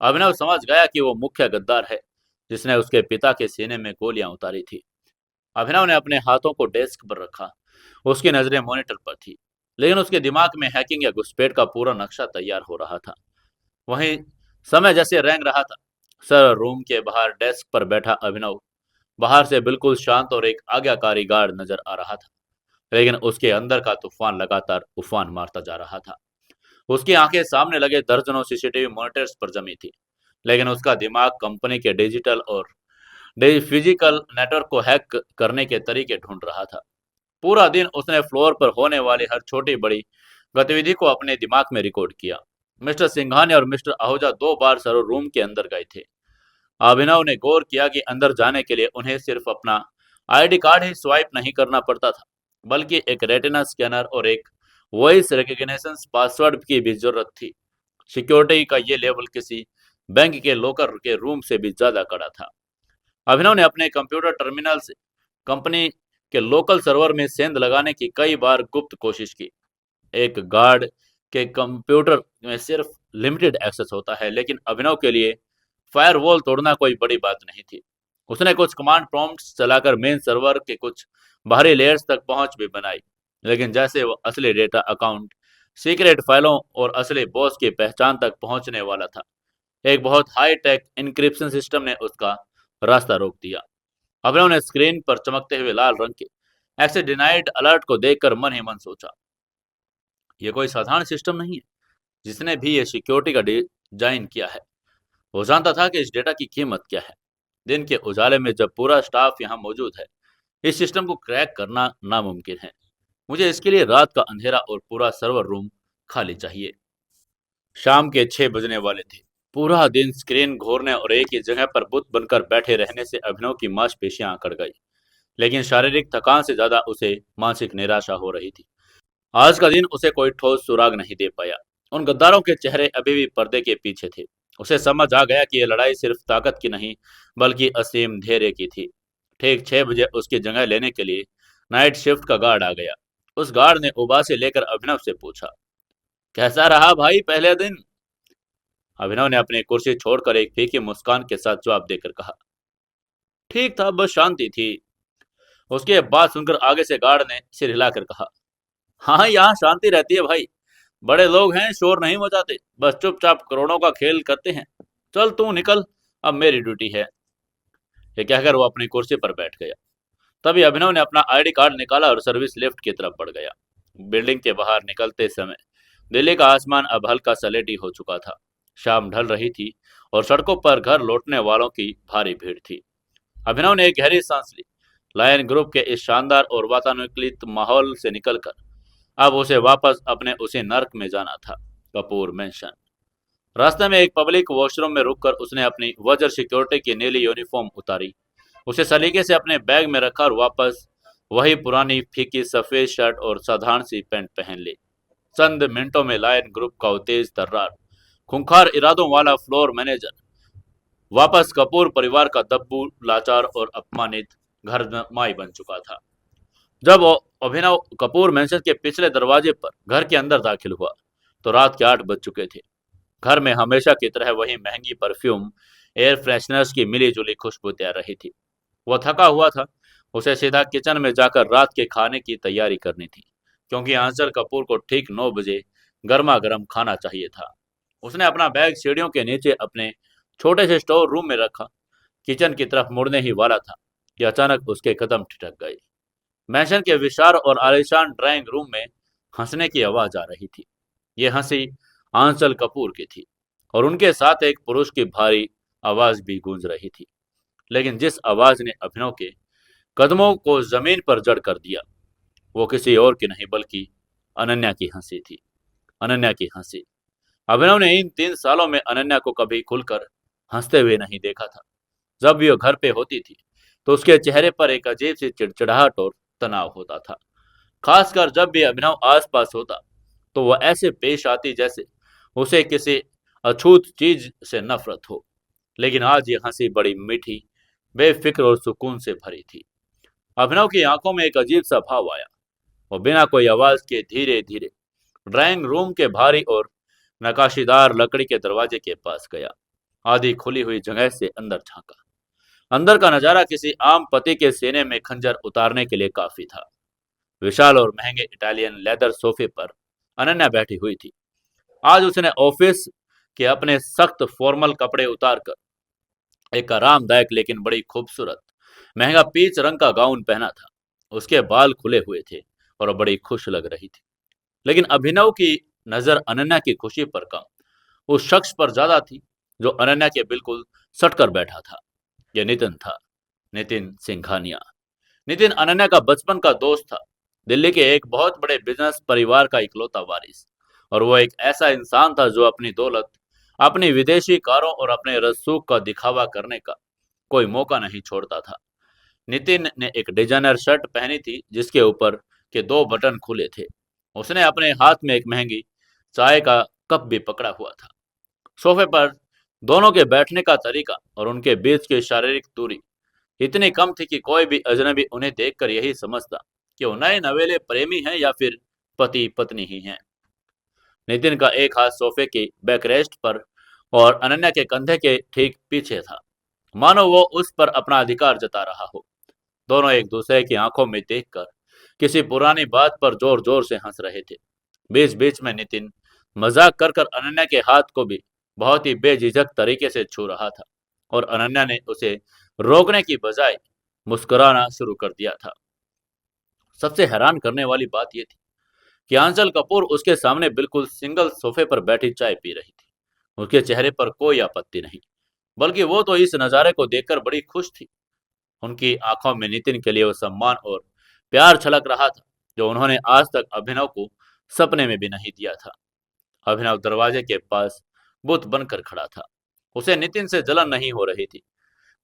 अभिनव समझ गया कि वो मुख्य गद्दार है जिसने उसके पिता के सीने में गोलियां उतारी थी। अभिनव ने अपने हाथों को डेस्क पर रखा। उसकी नजरें मॉनिटर पर थी, लेकिन उसके दिमाग में हैकिंग या घुसपैठ का पूरा नक्शा तैयार हो रहा था। वहीं समय जैसे रेंग रहा था। सर रूम के बाहर डेस्क पर बैठा अभिनव बाहर से बिल्कुल शांत और एक आज्ञाकारी गार्ड नजर आ रहा था, लेकिन उसके अंदर का तूफान लगातार उफान मारता जा रहा था। उसकी आंखें सामने लगे दर्जनों सीसीटीवी मॉनिटर्स पर जमी थी, लेकिन उसका दिमाग कंपनी के डिजिटल और फिजिकल नेटवर्क को हैक करने के तरीके ढूंढ रहा था। पूरा दिन उसने फ्लोर पर होने वाली हर छोटी बड़ी गतिविधि को अपने दिमाग में रिकॉर्ड किया। मिस्टर सिंघानिया और मिस्टर आहूजा 2 बार सर्वर रूम के अंदर गए थे। अभिनव ने गौर किया कि अंदर जाने के लिए उन्हें सिर्फ अपना आईडी कार्ड ही स्वाइप नहीं करना पड़ता था, बल्कि एक रेटिना स्कैनर और एक वॉइस रिकग्निशन पासवर्ड की भी जरूरत थी। सिक्योरिटी का ये लेवल किसी बैंक के लॉकर के रूम से भी ज्यादा कड़ा था। अभिनव ने अपने कंप्यूटर टर्मिनल से कंपनी के लोकल सर्वर में सेंध लगाने की कई बार गुप्त कोशिश की। एक गार्ड के कंप्यूटर में सिर्फ लिमिटेड एक्सेस होता है, लेकिन अभिनव के लिए फायरवॉल तोड़ना कोई बड़ी बात नहीं थी। उसने कुछ कमांड प्रॉम्प्ट्स चलाकर मेन सर्वर के कुछ बाहरी लेयर्स तक पहुंच भी बनाई, लेकिन जैसे वो असली डेटा अकाउंट, सीक्रेट फाइलों और असली बॉस की पहचान तक पहुंचने वाला था, एक बहुत हाई टेक इनक्रिप्शन सिस्टम ने उसका रास्ता रोक दिया। अभिनव ने स्क्रीन पर चमकते हुए लाल रंग के एक्सेस डिनाइड अलर्ट को देखकर मन ही मन सोचा, यह कोई साधारण सिस्टम नहीं है। जिसने भी ये सिक्योरिटी का डिजाइन किया है, वो जानता था कि इस डेटा की कीमत क्या है। दिन के उजाले में जब पूरा स्टाफ यहाँ मौजूद है, इस सिस्टम को क्रैक करना नामुमकिन है। मुझे इसके लिए रात का अंधेरा और पूरा सर्वर रूम खाली चाहिए। शाम के 6 बजने वाले थे। पूरा दिन स्क्रीन घूरने और एक ही जगह पर बुत बनकर बैठे रहने से अभिनव की मांसपेशियां अकड़ गई, लेकिन शारीरिक थकान से ज्यादा उसे मानसिक निराशा हो रही थी। आज का दिन उसे कोई ठोस सुराग नहीं दे पाया। उन गद्दारों के चेहरे अभी भी पर्दे के पीछे थे। उसे समझ आ गया कि यह लड़ाई सिर्फ ताकत की नहीं, बल्कि असीम धैर्य की थी। ठीक 6 बजे उसकी जगह लेने के लिए नाइट शिफ्ट का गार्ड आ गया। उस गार्ड ने उबासी लेकर अभिनव से पूछा, कैसा रहा भाई पहले दिन? अभिनव ने अपनी कुर्सी छोड़कर एक फीकी मुस्कान के साथ जवाब देकर कहा, ठीक था, बस शांति थी। उसके बाद सुनकर आगे से गार्ड ने सिर हिलाकर कहा, हाँ यहाँ शांति रहती है भाई, बड़े लोग हैं, शोर नहीं मचाते, बस चुपचाप करोड़ों का खेल करते हैं। चल तू निकल, अब मेरी ड्यूटी है। ये कहकर वो अपनी कुर्सी पर बैठ गया। तभी अभिनव ने अपना आईडी कार्ड निकाला और सर्विस लिफ्ट की तरफ बढ़ गया। बिल्डिंग के बाहर निकलते समय दिल्ली का आसमान अब हल्का सलेटी हो चुका था। शाम ढल रही थी और सड़कों पर घर लौटने वालों की भारी भीड़ थी। अभिनव ने एक गहरी सांस ली। लायन ग्रुप के इस शानदार और वातानुकूलित माहौल से निकलकर अब उसे वापस अपने उसी नर्क में जाना था, कपूर मेंशन। रास्ते में एक पब्लिक वॉशरूम में रुककर उसने अपनी वजर सिक्योरिटी की नीली यूनिफॉर्म उतारी, उसे सलीके से अपने बैग में रखा और वापस वही पुरानी फीकी सफेद शर्ट और साधारण सी पैंट पहन ली। चंद मिनटों में लायन ग्रुप का तेज तर्रार, खूंखार इरादों वाला फ्लोर मैनेजर वापस कपूर परिवार का दब्बू, लाचार और अपमानित घर माई बन चुका था। जब वो अभिनव कपूर मेंशन के पिछले दरवाजे पर घर के अंदर दाखिल हुआ तो रात के 8 बज चुके थे। घर में हमेशा की तरह वही महंगी परफ्यूम, एयर फ्रेशनर्स की मिली जुली खुशबू तैर रही थी। वो थका हुआ था। उसे सीधा किचन में जाकर रात के खाने की तैयारी करनी थी, क्योंकि आंचल कपूर को ठीक 9 बजे गर्मा गर्म खाना चाहिए था। उसने अपना बैग सीढ़ियों के नीचे अपने छोटे से स्टोर रूम में रखा। किचन की तरफ मुड़ने ही वाला था कि अचानक उसके कदम ठिठक गए। मैंशन के विशाल और आलीशान ड्राइंग रूम में हंसने की आवाज आ रही थी। ये हंसी आंचल कपूर की थी और उनके साथ एक पुरुष की भारी आवाज भी गूंज रही थी। लेकिन जिस आवाज ने अभिनव के कदमों को जमीन पर जड़ कर दिया, वो किसी और की नहीं बल्कि अनन्या की हंसी थी। अनन्या की हंसी। अभिनव ने इन 3 सालों में अनन्या को कभी खुलकर हंसते हुए नहीं देखा था। जब भी वो घर पे होती थी तो उसके चेहरे पर एक अजीब सी चिड़चिड़ाहट और तनाव होता था। खासकर जब भी अभिनव आसपास होता तो वह ऐसे पेश आती जैसे उसे किसी अछूत चीज से नफरत हो। लेकिन आज ये हंसी बड़ी मीठी, बेफिक्र और सुकून से भरी थी। अभिनव की आंखों में एक अजीब सा भाव आया। वो बिना कोई आवाज के धीरे धीरे ड्राइंग रूम के भारी और नकाशीदार लकड़ी के दरवाजे के पास गया। आधी खुली हुई जगह से अंदर झांका। अंदर का नजारा किसी आम पति के सीने में खंजर उतारने के लिए काफी था। विशाल और महंगे इटालियन लेदर सोफे पर अनन्या बैठी हुई थी। आज उसने ऑफिस के अपने सख्त फॉर्मल कपड़े उतारकर एक आरामदायक लेकिन बड़ी खूबसूरत महंगा पीच रंग का गाउन पहना था। उसके बाल खुले हुए थे और बड़ी खुश लग रही थी। लेकिन अभिनव की नजर अनन्या की खुशी पर कम उस शख्स पर ज्यादा थी जो अनन्या के बिल्कुल सटकर बैठा था। यह नितिन था, नितिन सिंघानिया। नितिन अनन्या का बचपन का दोस्त था, दिल्ली के एक बहुत बड़े बिजनेस परिवार का इकलौता वारिस। और वो एक ऐसा इंसान था जो अपनी दौलत, अपनी विदेशी कारों और अपने रसूख का दिखावा करने का कोई मौका नहीं छोड़ता था। नितिन ने एक डिजाइनर शर्ट पहनी थी जिसके ऊपर के दो बटन खुले थे। उसने अपने हाथ में एक महंगी चाय का कप भी पकड़ा हुआ था। सोफे पर दोनों के बैठने का तरीका और उनके बीच की शारीरिक दूरी इतनी कम थी कि कोई भी अजनबी उन्हें देखकर यही समझता कि वो नए नवेले प्रेमी हैं या फिर पति पत्नी ही हैं। नितिन का एक हाथ सोफे की बैकरेस्ट पर और अनन्या के कंधे के ठीक पीछे था, मानो वो उस पर अपना अधिकार जता रहा हो। दोनों एक दूसरे की आंखों में देखकर किसी पुरानी बात पर जोर जोर से हंस रहे थे। बीच बीच में नितिन मजाक कर कर अनन्या के हाथ को भी बहुत ही बेझिझक तरीके से छू रहा था और अनन्या ने उसे रोकने की बजाय मुस्कुराना शुरू कर दिया था। सबसे हैरान करने वाली बात यह थी कि आंचल कपूर उसके सामने बिल्कुल सिंगल सोफे पर बैठी चाय पी रही थी। उसके चेहरे पर कोई आपत्ति नहीं, बल्कि वो तो इस नज़ारे को देखकर बड़ी खुश थी। उनकी आंखों में नितिन के लिए वो सम्मान और प्यार छलक रहा था जो उन्होंने आज तक अभिनव को सपने में भी नहीं दिया था। अभिनव दरवाजे के पास बुत बनकर खड़ा था। उसे नितिन से जलन नहीं हो रही थी।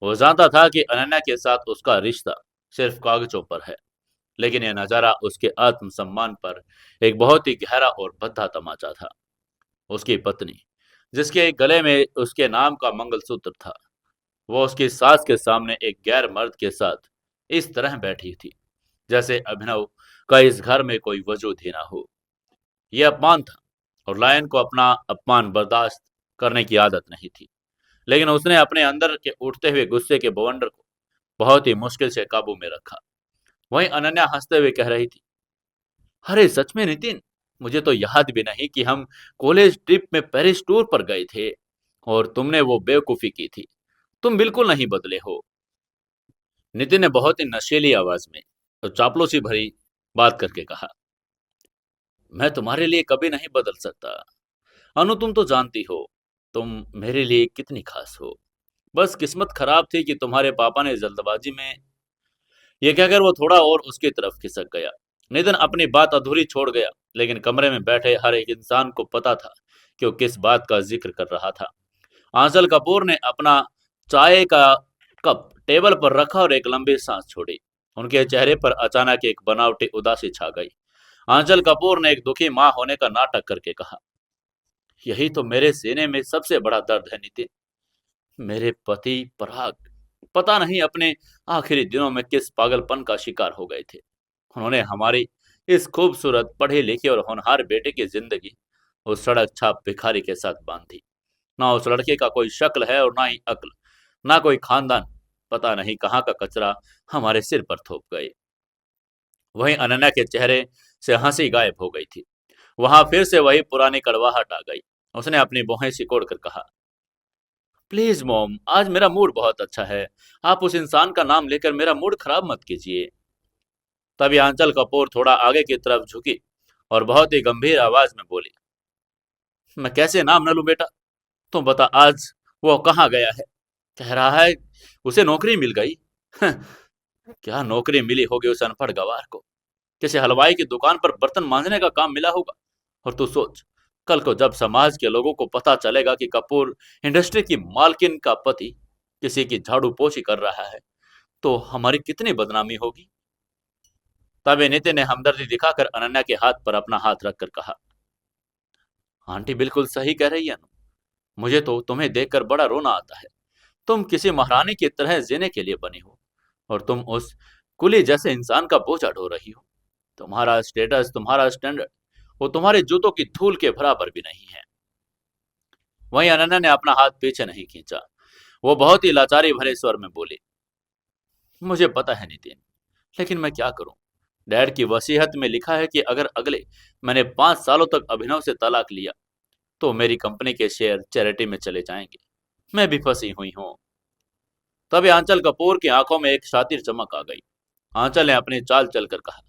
वो जानता था कि अनन्या के साथ उसका रिश्ता सिर्फ कागजों पर है, लेकिन यह नजारा उसके आत्मसम्मान पर एक बहुत ही गहरा और भद्दा तमाचा था। उसकी पत्नी, जिसके गले में उसके नाम का मंगलसूत्र था, वो उसकी सास के सामने एक गैर मर्द के साथ इस तरह बैठी थी जैसे अभिनव का इस घर में कोई वजूद ही ना हो। यह अपमान था और लायन को अपना अपमान बर्दाश्त करने की आदत नहीं थी, लेकिन उसने अपने अंदर के उठते हुए गुस्से के बवंडर को बहुत ही मुश्किल से काबू में रखा। वहीं अनन्या हंसते हुए कह रही थी, अरे सच में नितिन, मुझे तो याद भी नहीं कि हम कॉलेज ट्रिप में पेरिस टूर पर गए थे और तुमने वो बेवकूफी की थी। तुम बिल्कुल नहीं बदले हो। नितिन ने बहुत ही नशीली आवाज में और चापलूसी भरी बात करके कहा, मैं तुम्हारे लिए कभी नहीं बदल सकता। अनु, तुम तो जानती हो तुम मेरे लिए कितनी खास हो। बस किस्मत खराब थी कि तुम्हारे पापा ने जल्दबाजी में। ये कहकर वो थोड़ा और उसकी तरफ खिसक गया। नितिन अपनी बात अधूरी छोड़ गया, लेकिन कमरे में बैठे हर एक इंसान को पता था कि वो किस बात का जिक्र कर रहा था। आंचल कपूर ने अपना चाय का कप टेबल पर रखा और एक लंबी सांस छोड़ी। उनके चेहरे पर अचानक एक बनावटी उदासी छा गई। आंचल कपूर ने एक दुखी माँ होने का नाटक करके कहा, यही तो मेरे सीने में सबसे बड़ा दर्द है नितिन। मेरे पति पराग पता नहीं अपने आखिरी दिनों में किस पागलपन का शिकार हो गए थे। उन्होंने हमारी इस खूबसूरत पढ़े लिखे और होनहार बेटे की जिंदगी उस सड़क छाप भिखारी के साथ बांधी। ना उस लड़के का कोई शक्ल है और ना ही अक्ल, ना कोई खानदान। पता नहीं कहाँ का कचरा हमारे सिर पर थोप गए। वहीं अनन्या के चेहरे से हंसी गायब हो गई थी। वहां फिर से वही पुरानी कड़वाहट आ गई। उसने अपनी भौहें सिकोड़कर कहा, प्लीज मॉम, आज मेरा मूड बहुत अच्छा है। आप उस इंसान का नाम लेकर मेरा मूड खराब मत कीजिए। तभी आंचल कपूर थोड़ा आगे की तरफ झुकी और बहुत ही गंभीर आवाज में बोली, मैं कैसे नाम न लूं बेटा। तुम बता, आज वो कहाँ गया है? कह रहा है उसे नौकरी मिल गई। क्या नौकरी मिली होगी उस अनपढ़ गवार को? किसी हलवाई की दुकान पर बर्तन मांजने का काम मिला होगा। और तू सोच, कल को जब समाज के लोगों को पता चलेगा कि कपूर इंडस्ट्री की मालकिन का पति किसी की झाड़ू पोछी कर रहा है, तो हमारी कितनी बदनामी होगी। तभी नितिन ने हमदर्दी दिखाकर अनन्या के हाथ पर अपना हाथ रखकर कहा, आंटी बिल्कुल सही कह रही है अनु। मुझे तो तुम्हें देखकर बड़ा रोना आता है। तुम किसी महारानी की तरह जीने के लिए बनी हो और तुम उस कुली जैसे इंसान का बोझा ढो रही हो। तुम्हारा स्टेटस, तुम्हारा स्टैंडर्ड, वो तुम्हारे जूतों की धूल के बराबर भी नहीं है। वहीं अनन्या ने अपना हाथ पीछे नहीं खींचा। वो बहुत ही लाचारी भरे स्वर में बोली, मुझे पता है नितिन, लेकिन मैं क्या करूं। डैड की वसीयत में लिखा है कि अगर अगले मैंने 5 सालों तक अभिनव से तलाक लिया तो मेरी कंपनी के शेयर चैरिटी में चले जाएंगे। मैं भी फंसी हुई हूं। तभी आंचल कपूर की आंखों में एक शातिर चमक आ गई। आंचल ने अपनी चाल चलकर कहा,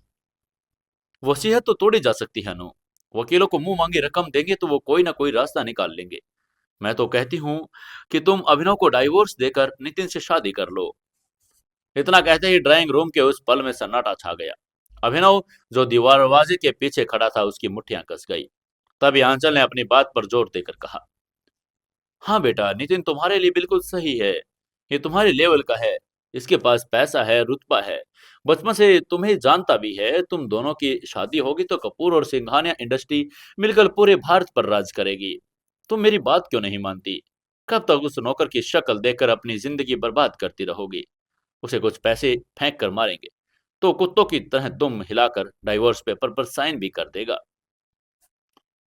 वसीयत तो तोड़ी जा सकती है अनु, वकीलों को मुंह मांगी रकम देंगे तो वो कोई ना कोई रास्ता निकाल लेंगे। मैं तो कहती हूँ कि तुम अभिनव को डाइवोर्स देकर नितिन से शादी कर लो। इतना कहते ही ड्राइंग रूम के उस पल में सन्नाटा छा गया। अभिनव जो दरवाजे के पीछे खड़ा था उसकी मुट्ठियां कस गई। तभी आंचल ने अपनी बात पर जोर देकर कहा, हाँ बेटा, नितिन तुम्हारे लिए बिल्कुल सही है। ये तुम्हारे लेवल का है। इसके पास पैसा है, रुतबा है। बचपन से तुम्हें जानता भी है। तुम दोनों की शादी होगी तो कपूर और सिंघानिया इंडस्ट्री मिलकर पूरे भारत पर राज करेगी। तुम मेरी बात क्यों नहीं मानती? कब तक उस नौकर की शक्ल देखकर अपनी जिंदगी बर्बाद करती रहोगी? उसे कुछ पैसे फेंक कर मारेंगे तो कुत्तों की तरह दुम हिलाकर डाइवोर्स पेपर पर साइन भी कर देगा।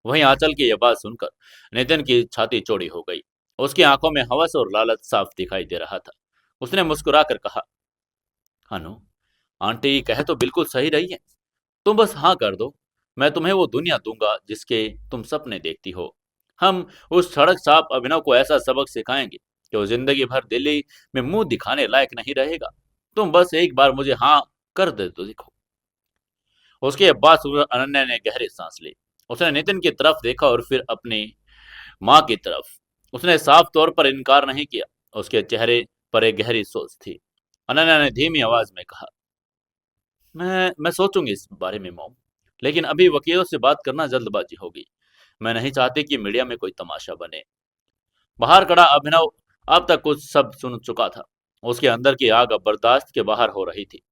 वहीं आंचल की यह बात सुनकर नितिन की छाती चौड़ी हो गई। उसकी आंखों में हवस और लालच साफ दिखाई दे रहा था। उसने मुस्कुराकर कहा, अनु, आंटी कहे तो बिल्कुल सही रही है। तुम बस हाँ कर दो। मैं तुम्हें वो दुनिया दूंगा जिसके तुम सपने देखती हो। हम उस सड़क साफ अभिनव को ऐसा सबक सिखाएंगे कि वो जिंदगी भर दिल्ली में मुंह दिखाने लायक नहीं रहेगा। तुम बस एक बार मुझे हाँ कर दे तो देखो। उसके बाद अनन्या ने गहरी सांस ली। उसने नितिन की तरफ देखा और फिर अपनी माँ की तरफ। उसने साफ तौर पर इनकार नहीं किया। उसके चेहरे पर एक गहरी सोच थी। अनन्या ने धीमी आवाज में कहा, मैं सोचूंगी इस बारे में मॉम, लेकिन अभी वकीलों से बात करना जल्दबाजी होगी। मैं नहीं चाहती कि मीडिया में कोई तमाशा बने। बाहर खड़ा अभिनव अब तक कुछ सब सुन चुका था। उसके अंदर की आग अब बर्दाश्त के बाहर हो रही थी।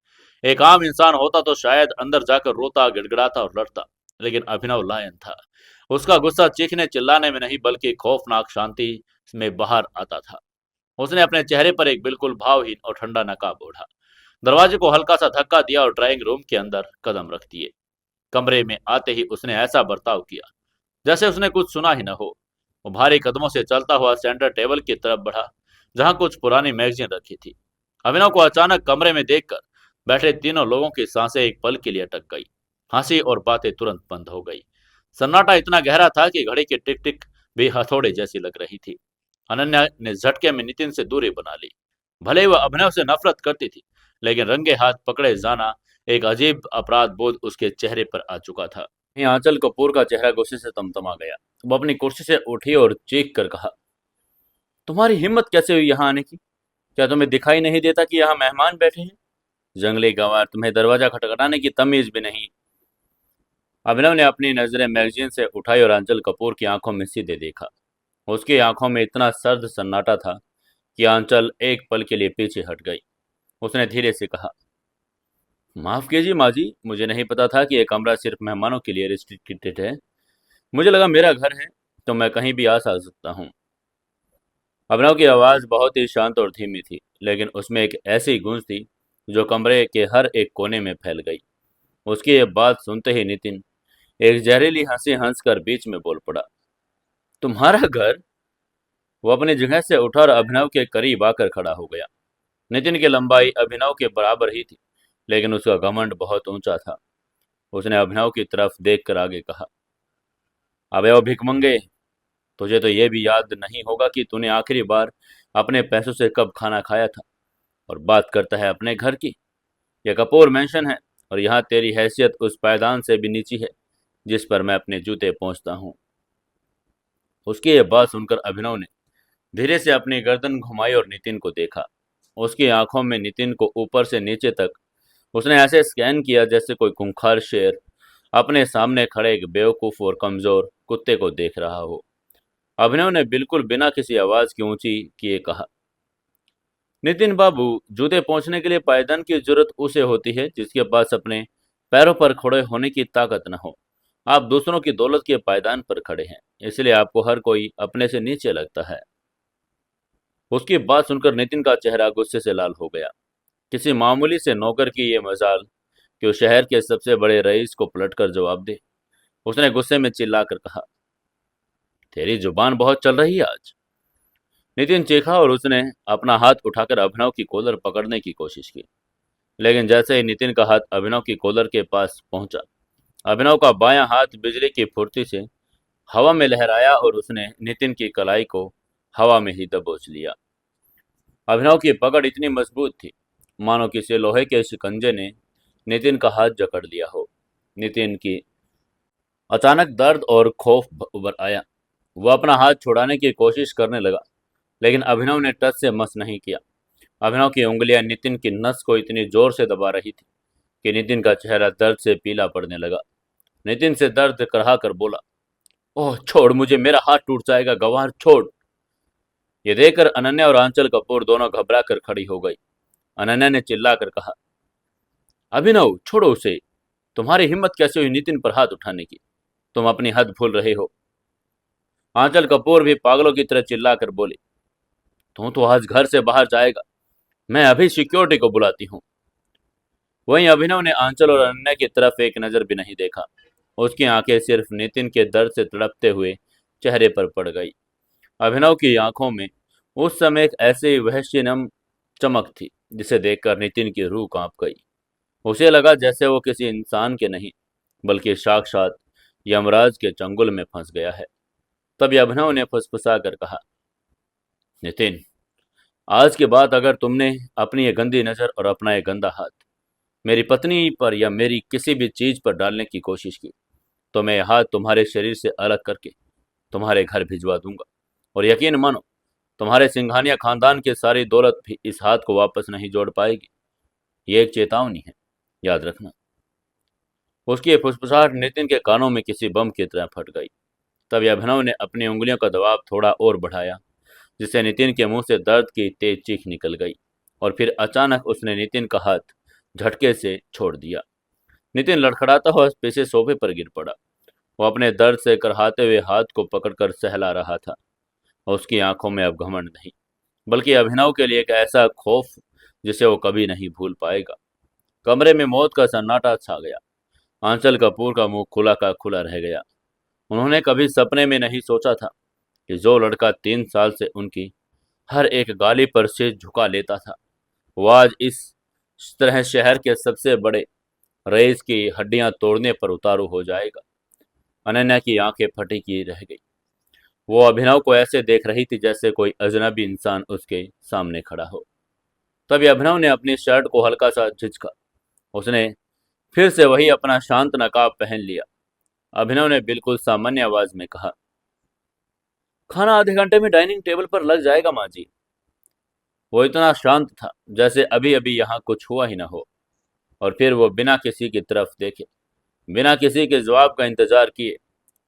एक आम इंसान होता तो शायद अंदर जाकर रोता, गिड़गिड़ाता और लड़ता, लेकिन अभिनव लायन था। उसका गुस्सा चीखने चिल्लाने में नहीं बल्कि खौफनाक शांति में बाहर आता था। उसने अपने चेहरे पर एक बिल्कुल भावहीन और ठंडा नकाब ओढ़ा, दरवाजे को हल्का सा धक्का दिया और ड्राइंग रूम के अंदर कदम रख दिए। कमरे में आते ही उसने ऐसा बर्ताव किया जैसे उसने कुछ सुना ही न हो। वो भारी कदमों से चलता हुआ सेंटर टेबल की तरफ बढ़ा जहां कुछ पुरानी मैगजीन रखी थी। अभिनव को अचानक कमरे में देखकर बैठे तीनों लोगों की सांसें एक पल के लिए अटक गई। हंसी और बातें तुरंत बंद हो गई। सन्नाटा इतना गहरा था कि घड़ी की टिक टिक भी हथौड़े जैसी लग रही थी। अनन्या ने झटके में नितिन से दूरी बना ली। भले ही वह अभिनव से नफरत करती थी, लेकिन रंगे हाथ पकड़े जाना एक अजीब अपराध बोध उसके चेहरे पर आ चुका था। वहीं आंचल कपूर का चेहरा गुस्से से तमतमा गया। वो अपनी कुर्सी से उठी और चीख कर कहा, तुम्हारी हिम्मत कैसे हुई यहाँ आने की? क्या तुम्हें दिखाई नहीं देता कि यहाँ मेहमान बैठे हैं? जंगली गंवार, तुम्हें दरवाजा खटखटाने की तमीज भी नहीं। अभिनव ने अपनी नजरें मैगजीन से उठाई और आंचल कपूर की आंखों में सीधे देखा। उसकी आंखों में इतना सर्द सन्नाटा था कि आंचल एक पल के लिए पीछे हट गई। उसने धीरे से कहा, माफ कीजिए माँ जी, मुझे नहीं पता था कि यह कमरा सिर्फ मेहमानों के लिए रिस्ट्रिक्टेड है। मुझे लगा मेरा घर है तो मैं कहीं भी आ सकता हूँ। अभिनव की आवाज़ बहुत ही शांत और धीमी थी, लेकिन उसमें एक ऐसी गूंज थी जो कमरे के हर एक कोने में फैल गई। उसकी ये बात सुनते ही नितिन एक जहरीली हंसी हंसकर बीच में बोल पड़ा, तुम्हारा घर? वो अपनी जगह से उठा और अभिनव के करीब आकर खड़ा हो गया। नितिन की लंबाई अभिनव के बराबर ही थी, लेकिन उसका घमंड बहुत ऊंचा था। उसने अभिनव की तरफ देखकर आगे कहा, अबे ओ भिखमंगे, तुझे तो ये भी याद नहीं होगा कि तूने आखिरी बार अपने पैसों से कब खाना खाया था, और बात करता है अपने घर की। यह कपूर मेंशन है और यहाँ तेरी हैसियत उस पायदान से भी नीची है जिस पर मैं अपने जूते पहुँचता हूँ। उसकी यह बात सुनकर अभिनव ने धीरे से अपनी गर्दन घुमाई और नितिन को देखा। उसकी आंखों में नितिन को ऊपर से नीचे तक उसने ऐसे स्कैन किया जैसे कोई खूंखार शेर अपने सामने खड़े एक बेवकूफ और कमजोर कुत्ते को देख रहा हो। अभिनव ने बिल्कुल बिना किसी आवाज की ऊंची किए कहा, नितिन बाबू, जूते पहुंचने के लिए पायदान की जरूरत उसे होती है जिसके पास अपने पैरों पर खड़े होने की ताकत न हो। आप दूसरों की दौलत के पायदान पर खड़े हैं, इसलिए आपको हर कोई अपने से नीचे लगता है। उसकी बात सुनकर नितिन का चेहरा गुस्से से लाल हो गया। किसी मामूली से नौकर की ये मजाल कि वो शहर के सबसे बड़े रईस को पलटकर जवाब दे। उसने गुस्से में चिल्लाकर कहा, तेरी जुबान बहुत चल रही है आज। नितिन चीखा और उसने अपना हाथ उठाकर अभिनव की कॉलर पकड़ने की कोशिश की, लेकिन जैसे ही नितिन का हाथ अभिनव की कॉलर के पास पहुंचा, अभिनव का बायां हाथ बिजली की फुर्ती से हवा में लहराया और उसने नितिन की कलाई को हवा में ही दबोच लिया। अभिनव की पकड़ इतनी मजबूत थी मानो किसी लोहे के शिकंजे ने नितिन का हाथ जकड़ लिया हो। नितिन की अचानक दर्द और खौफ उभर आया। वह अपना हाथ छुड़ाने की कोशिश करने लगा, लेकिन अभिनव ने टच से मस नहीं किया। अभिनव की उंगलियां नितिन की नस को इतनी जोर से दबा रही थी कि नितिन का चेहरा दर्द से पीला पड़ने लगा। नितिन से दर्द कराह कर बोला, ओह छोड़ मुझे, मेरा हाथ टूट जाएगा, गवार छोड़। ये देखकर अनन्या और आंचल कपूर दोनों घबरा कर खड़ी हो गई। अनन्या ने चिल्लाकर कहा, अभिनव छोड़ो उसे, तुम्हारी हिम्मत कैसे हुई नितिन पर हाथ उठाने की? तुम अपनी हद भूल रहे हो। आंचल कपूर भी पागलों की तरह चिल्लाकर बोली, तू तो आज घर से बाहर जाएगा, मैं अभी सिक्योरिटी को बुलाती हूँ। वहीं अभिनव ने आंचल और अनन्या की तरफ एक नजर भी नहीं देखा। उसकी आंखें सिर्फ नितिन के दर्द से तड़पते हुए चेहरे पर पड़ गई। अभिनव की आंखों में उस समय एक ऐसी वहशीनम चमक थी जिसे देखकर नितिन की रूह कांप गई। उसे लगा जैसे वो किसी इंसान के नहीं बल्कि साक्षात यमराज के चंगुल में फंस गया है। तभी अभिनव ने फुसफुसा कर कहा, नितिन, आज के बाद अगर तुमने अपनी ये गंदी नजर और अपना ये गंदा हाथ मेरी पत्नी पर या मेरी किसी भी चीज पर डालने की कोशिश की, तो मैं यह हाथ तुम्हारे शरीर से अलग करके तुम्हारे घर भिजवा दूंगा। और यकीन मानो, तुम्हारे सिंघानिया खानदान की सारी दौलत भी इस हाथ को वापस नहीं जोड़ पाएगी। ये एक चेतावनी है, याद रखना। उसकी ये फुसफुसाहट नितिन के कानों में किसी बम की तरह फट गई। तभी अभिनव ने अपनी उंगलियों का दबाव थोड़ा और बढ़ाया, जिससे नितिन के मुंह से दर्द की तेज चीख निकल गई। और फिर अचानक उसने नितिन का हाथ झटके से छोड़ दिया। नितिन लड़खड़ाता हुआ पीछे सोफे पर गिर पड़ा। वो अपने दर्द से करहाते हुए हाथ को पकड़कर सहला रहा था। उसकी आंखों में अब घमंड नहीं, बल्कि अभिनव के लिए एक ऐसा खौफ जिसे वो कभी नहीं भूल पाएगा। कमरे में मौत का सन्नाटा छा गया। आंचल कपूर का मुंह खुला का खुला रह गया। उन्होंने कभी सपने में नहीं सोचा था कि जो लड़का 3 साल से उनकी हर एक गाली पर सिर झुका लेता था, वो आज इस तरह शहर के सबसे बड़े रईस की हड्डियां तोड़ने पर उतारू हो जाएगा। अनन्या की आंखें फटी की रह गई। वो अभिनव को ऐसे देख रही थी जैसे कोई अजनबी इंसान उसके सामने खड़ा हो। तभी अभिनव ने अपनी शर्ट को हल्का सा झिझका। उसने फिर से वही अपना शांत नकाब पहन लिया। अभिनव ने बिल्कुल सामान्य आवाज में कहा, खाना आधे घंटे में डाइनिंग टेबल पर लग जाएगा माँ जी। वो इतना शांत था जैसे अभी अभी यहाँ कुछ हुआ ही ना हो। और फिर वो बिना किसी की तरफ देखे, बिना किसी के जवाब का इंतजार किए,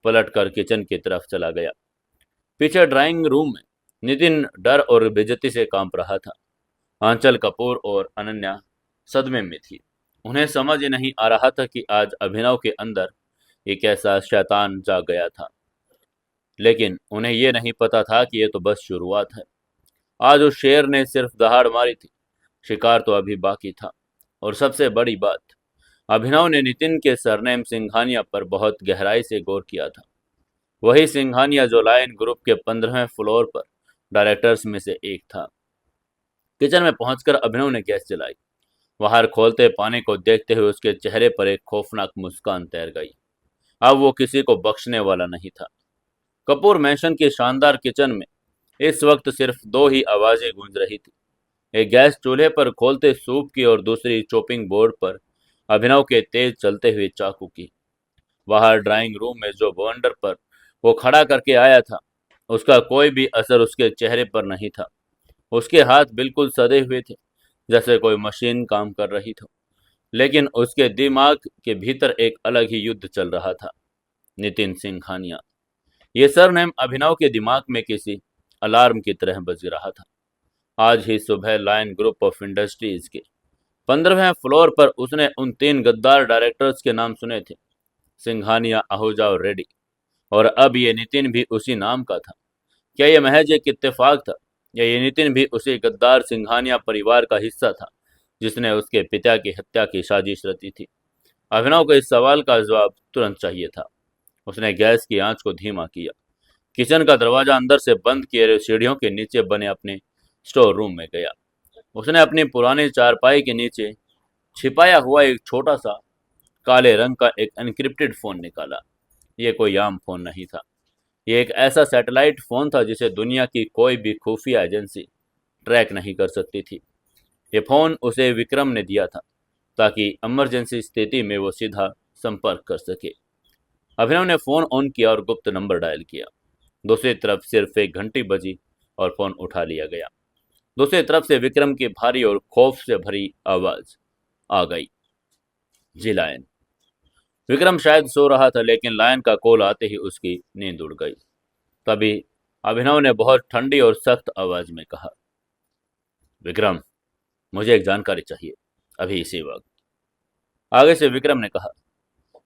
पलट कर किचन की तरफ चला गया। पीछे ड्राइंग रूम में नितिन डर और बेइज्जती से कांप रहा था। आंचल कपूर और अनन्या सदमे में थी। उन्हें समझ ही नहीं आ रहा था कि आज अभिनव के अंदर एक ऐसा शैतान जाग गया था। लेकिन उन्हें ये नहीं पता था कि ये तो बस शुरुआत है। आज उस शेर ने सिर्फ दहाड़ मारी थी, शिकार तो अभी बाकी था। और सबसे बड़ी बात, अभिनव ने नितिन के सरनेम सिंघानिया पर बहुत गहराई से गौर किया था। वही सिंघानिया जो लायन ग्रुप के 15वें फ्लोर पर डायरेक्टर्स में से एक था। किचन में पहुंचकर अभिनव ने गैस जलाई। बाहर खोलते पानी को देखते हुए उसके चेहरे पर एक खौफनाक मुस्कान तैर गई। अब वो किसी को बख्शने वाला नहीं था। कपूर मैंशन की शानदार किचन में इस वक्त सिर्फ दो ही आवाजें गूंज रही थी, एक गैस चूल्हे पर खोलते सूप की और दूसरी चॉपिंग बोर्ड पर अभिनव के तेज चलते हुए चाकू की। बाहर ड्राइंग रूम में जो बवंडर पर वो खड़ा करके आया था, उसका कोई भी असर उसके चेहरे पर नहीं था। उसके हाथ बिल्कुल सधे हुए थे, जैसे कोई मशीन काम कर रही थी। लेकिन उसके दिमाग के भीतर एक अलग ही युद्ध चल रहा था। नितिन सिंघानिया, ये सरनेम अभिनव के दिमाग में किसी अलार्म की तरह बज रहा था। आज ही सुबह लायन ग्रुप ऑफ इंडस्ट्रीज के 15वें फ्लोर पर उसने उन 3 गद्दार डायरेक्टर्स के नाम सुने थे, सिंघानिया, आहूजा और रेड्डी। और अब ये नितिन भी उसी नाम का था। क्या ये महज एक इत्तेफाक था, या ये नितिन भी उसी गद्दार सिंघानिया परिवार का हिस्सा था जिसने उसके पिता की हत्या की साजिश रची थी? अभिनव को इस सवाल का जवाब तुरंत चाहिए था। उसने गैस की आंच को धीमा किया, किचन का दरवाजा अंदर से बंद किए हुए सीढ़ियों के नीचे बने अपने स्टोर रूम में गया। उसने अपनी पुरानी चारपाई के नीचे छिपाया हुआ एक छोटा सा काले रंग का एक एनक्रिप्टेड फोन निकाला। ये कोई आम फोन नहीं था। ये एक ऐसा सैटेलाइट फोन था जिसे दुनिया की कोई भी खुफिया एजेंसी ट्रैक नहीं कर सकती थी। ये फोन उसे विक्रम ने दिया था ताकि इमरजेंसी स्थिति में वो सीधा संपर्क कर सके। अभिनव ने फोन ऑन किया और गुप्त नंबर डायल किया। दूसरी तरफ सिर्फ एक घंटी बजी और फोन उठा लिया गया। दूसरी तरफ से विक्रम की भारी और खौफ से भरी आवाज आ गई। जी लायन। विक्रम शायद सो रहा था, लेकिन लायन का कॉल आते ही उसकी नींद उड़ गई। तभी अभिनव ने बहुत ठंडी और सख्त आवाज में कहा, विक्रम, मुझे एक जानकारी चाहिए, अभी इसी वक्त। आगे से विक्रम ने कहा,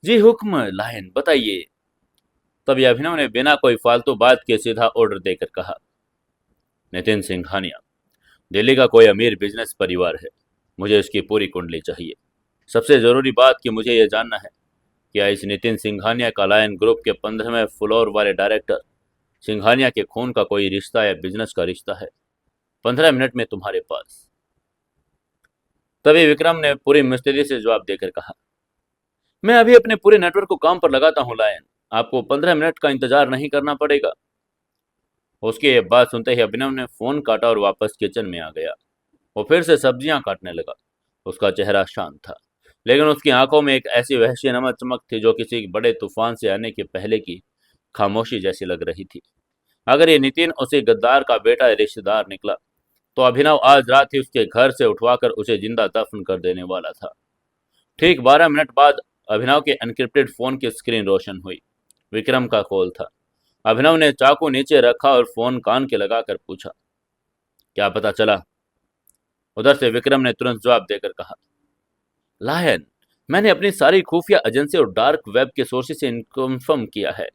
जी हुक्म लायन, बताइए। तभी अभिनव ने बिना कोई फालतू बात के सीधा ऑर्डर देकर कहा, नितिन सिंघानिया, दिल्ली का कोई अमीर बिजनेस परिवार है, मुझे इसकी पूरी कुंडली चाहिए। सबसे जरूरी बात कि मुझे यह जानना है, क्या इस नितिन सिंघानिया का लायन ग्रुप के 15वें फ्लोर वाले डायरेक्टर सिंघानिया के खून का कोई रिश्ता या बिजनेस का रिश्ता है? 15 मिनट में तुम्हारे पास। तभी विक्रम ने पूरी मुस्तैदी से जवाब देकर कहा, मैं अभी अपने पूरे नेटवर्क को काम पर लगाता हूं लायन, आपको 15 मिनट का इंतजार नहीं करना पड़ेगा। उसकी ये बात सुनते ही अभिनव ने फोन काटा और वापस किचन में आ गया। वो फिर से सब्जियां काटने लगा। उसका चेहरा शांत था, लेकिन उसकी आंखों में एक ऐसी वहशीनुमा चमक थी जो किसी बड़े तूफान से आने के पहले की खामोशी जैसी लग रही थी। अगर ये नितिन उसी गद्दार का बेटा रिश्तेदार निकला, तो अभिनव आज रात ही उसके घर से उठवाकर उसे जिंदा दफन कर देने वाला था। ठीक 12 मिनट बाद अभिनव के एनक्रिप्टेड फोन की स्क्रीन रोशन हुई। विक्रम का कॉल था। अभिनव ने चाकू नीचे रखा और फोन कान के लगाकर पूछा, क्या पता चला? उधर से विक्रम ने तुरंत जवाब देकर कहा, लायन, मैंने अपनी सारी खुफिया एजेंसी और डार्क वेब के सोर्सेज से कंफर्म किया है।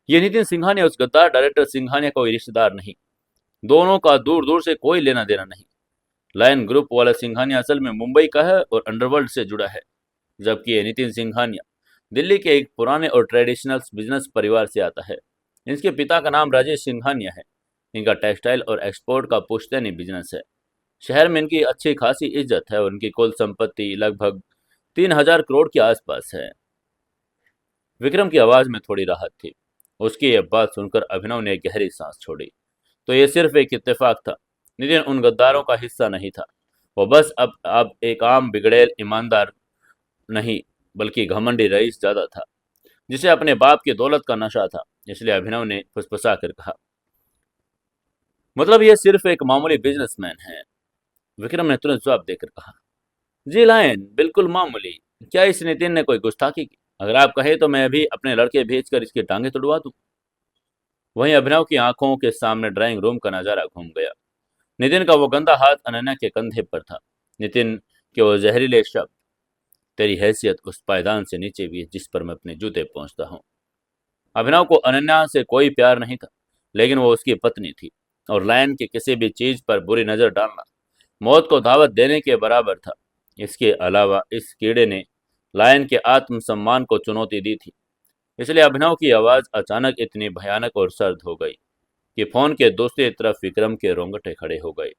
ये नितिन सिंघानिया उस गद्दार डायरेक्टर सिंघानिया का कोई रिश्तेदार नहीं। दोनों का दूर दूर से कोई लेना देना नहीं। लायन ग्रुप वाला सिंघानिया असल में मुंबई का है और अंडरवर्ल्ड से जुड़ा है, जबकि ये नितिन सिंघानिया दिल्ली के एक पुराने और ट्रेडिशनल बिजनेस परिवार से आता है। इनके पिता का नाम राजेश सिंघानिया है। इनका टेक्सटाइल और एक्सपोर्ट का पुश्तैनी बिजनेस है। शहर में इनकी अच्छी खासी इज्जत है और उनकी कुल संपत्ति लगभग 3000 करोड़ के आसपास है। विक्रम की आवाज में थोड़ी राहत थी। उसकी यह बात सुनकर अभिनव ने गहरी सांस छोड़ी। तो यह सिर्फ एक इत्तेफाक था। नितिन उन गद्दारों का हिस्सा नहीं था। वो बस अब एक आम बिगड़ैल ईमानदार नहीं, बल्कि घमंडी रईस ज्यादा था, जिसे अपने बाप की दौलत का नशा था। इसलिए अभिनव ने फुसफुसा कर कहा, मतलब यह सिर्फ एक मामूली बिजनेसमैन है। विक्रम ने तुरंत जवाब देकर कहा, जी लायन, बिल्कुल मामूली। क्या इस नितिन ने कोई गुस्ताखी की? अगर आप कहें तो मैं अभी अपने लड़के भेजकर इसकी टांगे तुड़वा दूं। वहीं अभिनव की आंखों के सामने ड्राइंग रूम का नजारा घूम गया। नितिन का वो गंदा हाथ अनन्या के कंधे पर था। नितिन के वो जहरीले शब्द, तेरी हैसियत उस पायदान से नीचे भी है जिस पर मैं अपने जूते पहुंचता हूं। अभिनव को अनन्या से कोई प्यार नहीं था, लेकिन वो उसकी पत्नी थी और लायन की किसी भी चीज पर बुरी नजर डालना मौत को दावत देने के बराबर था। इसके अलावा इस कीड़े ने लायन के आत्मसम्मान को चुनौती दी थी। इसलिए अभिनव की आवाज अचानक इतनी भयानक और सर्द हो गई कि फोन के दूसरी तरफ विक्रम के रोंगटे खड़े हो गए।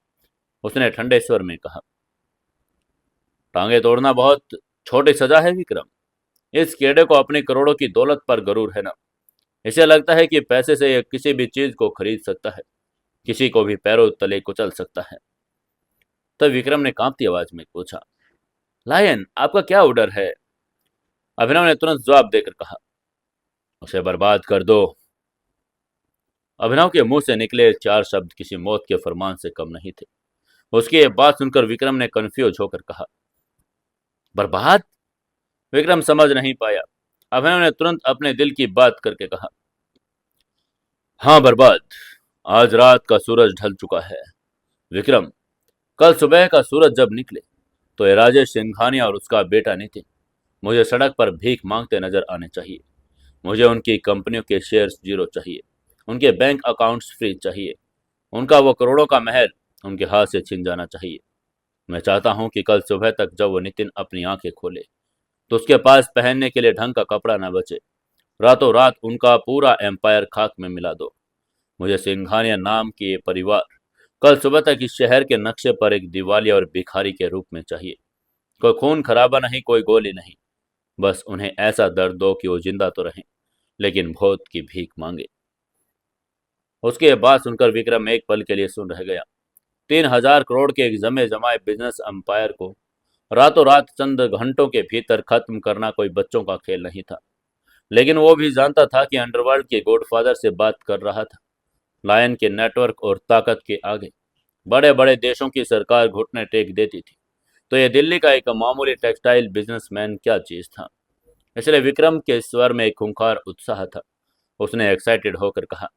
उसने ठंडे स्वर में कहा, टांगे तोड़ना बहुत छोटी सजा है विक्रम। इस कीड़े को अपनी करोड़ों की दौलत पर गरूर है ना। इसे लगता है कि पैसे से यह किसी भी चीज को खरीद सकता है, किसी को भी पैरों तले कुचल सकता है। तब विक्रम ने कांपती आवाज में पूछा, लायन, आपका क्या ऑर्डर है? अभिनव ने तुरंत जवाब देकर कहा, उसे बर्बाद कर दो। अभिनव के मुंह से निकले 4 शब्द किसी मौत के फरमान से कम नहीं थे। उसकी ये बात सुनकर विक्रम ने कंफ्यूज होकर कहा, बर्बाद? विक्रम समझ नहीं पाया। अभिनव ने तुरंत अपने दिल की बात करके कहा, हाँ बर्बाद। आज रात का सूरज ढल चुका है विक्रम। कल सुबह का सूरज जब निकले तो ये राजेश सिंघानिया और उसका बेटा नितिन मुझे सड़क पर भीख मांगते नजर आने चाहिए। मुझे उनकी कंपनियों के शेयर्स जीरो चाहिए, उनके बैंक अकाउंट्स फ्रीज चाहिए, उनका वो करोड़ों का महल उनके हाथ से छिन जाना चाहिए। मैं चाहता हूं कि कल सुबह तक जब वो नितिन अपनी आंखें खोले तो उसके पास पहनने के लिए ढंग का कपड़ा न बचे। रातों रात उनका पूरा एम्पायर खाक में मिला दो। मुझे सिंघानिया नाम के ये परिवार कल सुबह तक इस शहर के नक्शे पर एक दिवालिया और भिखारी के रूप में चाहिए। कोई खून खराबा नहीं, कोई गोली नहीं, बस उन्हें ऐसा दर्द दो कि वो जिंदा तो रहें, लेकिन भौत की भीख मांगे। उसके ये बात सुनकर विक्रम एक पल के लिए सुन रह गया। 3000 करोड़ के एक जमे जमाए बिजनेस एम्पायर को रातों रात चंद घंटों के भीतर खत्म करना कोई बच्चों का खेल नहीं था। लेकिन वो भी जानता था कि अंडरवर्ल्ड के गॉडफादर से बात कर रहा था। लायन के नेटवर्क और ताकत के आगे बड़े बड़े देशों की सरकार घुटने टेक देती थी, तो ये दिल्ली का एक मामूली टेक्सटाइल बिजनेसमैन क्या चीज था। इसलिए विक्रम के स्वर में एक खूंखार उत्साह था। उसने एक्साइटेड होकर कहा,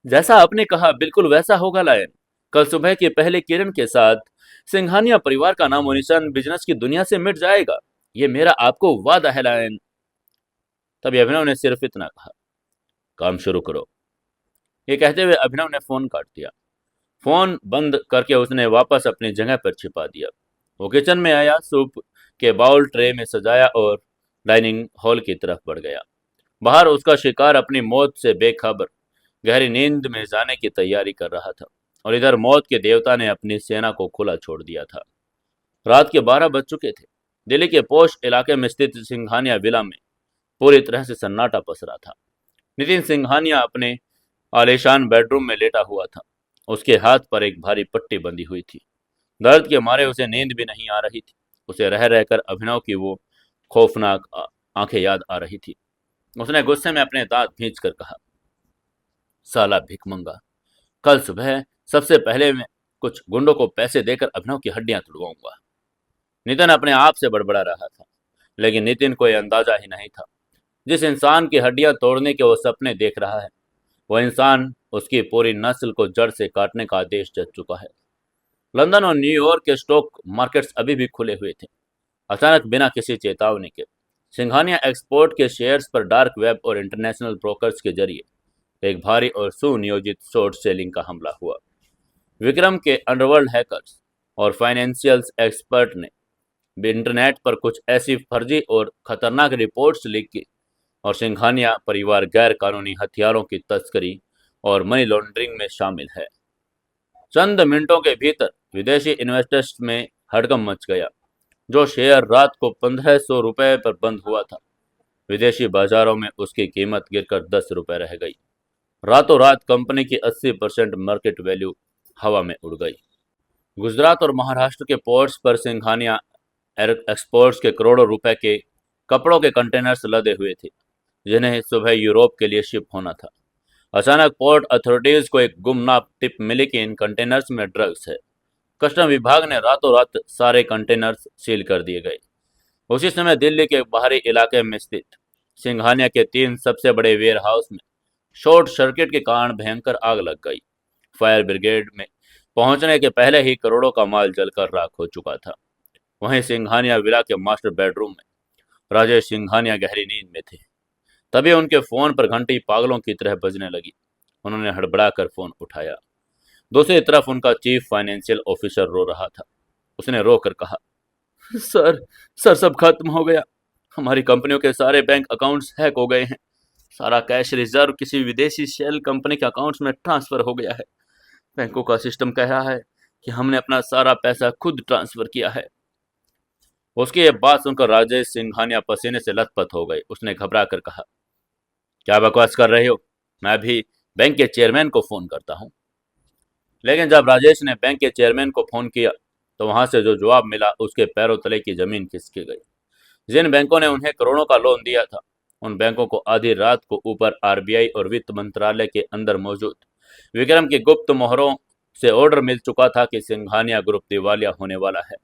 जैसा आपने कहा बिल्कुल वैसा होगा लायन। कल सुबह की पहली किरण के साथ सिंघानिया परिवार का नामो निशान बिजनेस की दुनिया से मिट जाएगा। ये मेरा आपको वादा है लायन। तभी अभिनव ने सिर्फ इतना कहा, काम शुरू करो। ये कहते हुए अभिनव ने फोन काट दिया। फोन बंद करके उसने वापस अपनी जगह पर छिपा दिया। वो किचन में आया, सूप के बाउल ट्रे में सजाया और डाइनिंग हॉल की तरफ बढ़ गया। बाहर उसका शिकार अपनी मौत से बेखबर गहरी नींद में जाने की तैयारी कर रहा था, और इधर मौत के देवता ने अपनी सेना को खुला छोड़ दिया था। रात के 12 बज चुके थे। दिल्ली के पोश इलाके में स्थित सिंघानिया विला में पूरी तरह से सन्नाटा पसरा था। नितिन सिंघानिया अपने आलीशान बेडरूम में लेटा हुआ था। उसके हाथ पर एक भारी पट्टी बंधी हुई थी। दर्द के मारे उसे नींद भी नहीं आ रही थी। उसे रह रहकर अभिनव की वो खौफनाक आंखें याद आ रही थी। उसने गुस्से में अपने दांत भींच कर कहा, साला भिखमंगा, कल सुबह सबसे पहले मैं कुछ गुंडों को पैसे देकर अभिनव की हड्डियां तुड़वाऊंगा। नितिन अपने आप से बड़बड़ा रहा था, लेकिन नितिन को यह अंदाजा ही नहीं था, जिस इंसान की हड्डियां तोड़ने के वो सपने देख रहा है, वह इंसान उसकी पूरी नस्ल को जड़ से काटने का आदेश दे चुका है। लंदन और न्यूयॉर्क के स्टॉक मार्केट्स अभी भी खुले हुए थे। अचानक बिना किसी चेतावनी के सिंघानिया एक्सपोर्ट के शेयर्स पर डार्क वेब और इंटरनेशनल ब्रोकर्स के जरिए एक भारी और सुनियोजित शॉर्ट सेलिंग का हमला हुआ। विक्रम के अंडरवर्ल्ड हैकर्स और फाइनेंशियल एक्सपर्ट ने इंटरनेट पर कुछ ऐसी फर्जी और खतरनाक रिपोर्ट्स लीक की, और सिंघानिया परिवार गैर कानूनी हथियारों की तस्करी और मनी लॉन्ड्रिंग में शामिल है। चंद मिनटों के भीतर विदेशी इन्वेस्टर्स में हड़कंप मच गया। जो शेयर रात को 1500 रुपए पर बंद हुआ था, विदेशी बाजारों में उसकी कीमत गिरकर 10 रुपए रह गई। रातों रात कंपनी की 80% मार्केट वैल्यू हवा में उड़ गई। गुजरात और महाराष्ट्र के पोर्ट्स पर सिंघानिया एक्सपोर्ट्स के करोड़ों रुपए के कपड़ों के कंटेनर्स लदे हुए थे, जिन्हें सुबह यूरोप के लिए शिप होना था। अचानक पोर्ट अथॉरिटीज को एक गुमनाम टिप मिली कि इन कंटेनर्स में ड्रग्स है। कस्टम विभाग ने रातों रात सारे कंटेनर्स सील कर दिए गए। उसी समय दिल्ली के बाहरी इलाके में स्थित सिंघानिया के 3 सबसे बड़े वेयर हाउस में शॉर्ट सर्किट के कारण भयंकर आग लग गई। फायर ब्रिगेड में पहुंचने के पहले ही करोड़ों का माल जलकर राख हो चुका था। वहीं सिंघानिया विला के मास्टर बेडरूम में राजेश सिंघानिया गहरी नींद में थे। तभी उनके फोन पर घंटी पागलों की तरह बजने लगी। उन्होंने हड़बड़ाकर फोन उठाया। दूसरी तरफ उनका चीफ फाइनेंशियल ऑफिसर रो रहा था। उसने रो कर कहा, सर सर सब खत्म हो गया। हमारी कंपनियों के सारे बैंक अकाउंट्स हैक हो गए हैं। सारा कैश रिजर्व किसी विदेशी शेल कंपनी के अकाउंट्स में ट्रांसफर हो गया है। बैंकों का सिस्टम कह रहा है कि हमने अपना सारा पैसा खुद ट्रांसफर किया है। उसकी ये बात सुनकर राजेश सिंघानिया पसीने से लथपथ हो गए। उसने घबरा कर कहा, क्या बकवास कर रहे हो? मैं भी बैंक के चेयरमैन को फोन करता हूँ। लेकिन जब राजेश ने बैंक के चेयरमैन को फोन किया, तो वहां से जो जवाब मिला उसके पैरों तले की जमीन खिसक गई। जिन बैंकों ने उन्हें करोड़ों का लोन दिया था, उन बैंकों को आधी रात को ऊपर आरबीआई और वित्त मंत्रालय के अंदर मौजूद विक्रम की गुप्त मोहरों से ऑर्डर मिल चुका था कि सिंघानिया ग्रुप दिवालिया होने वाला है।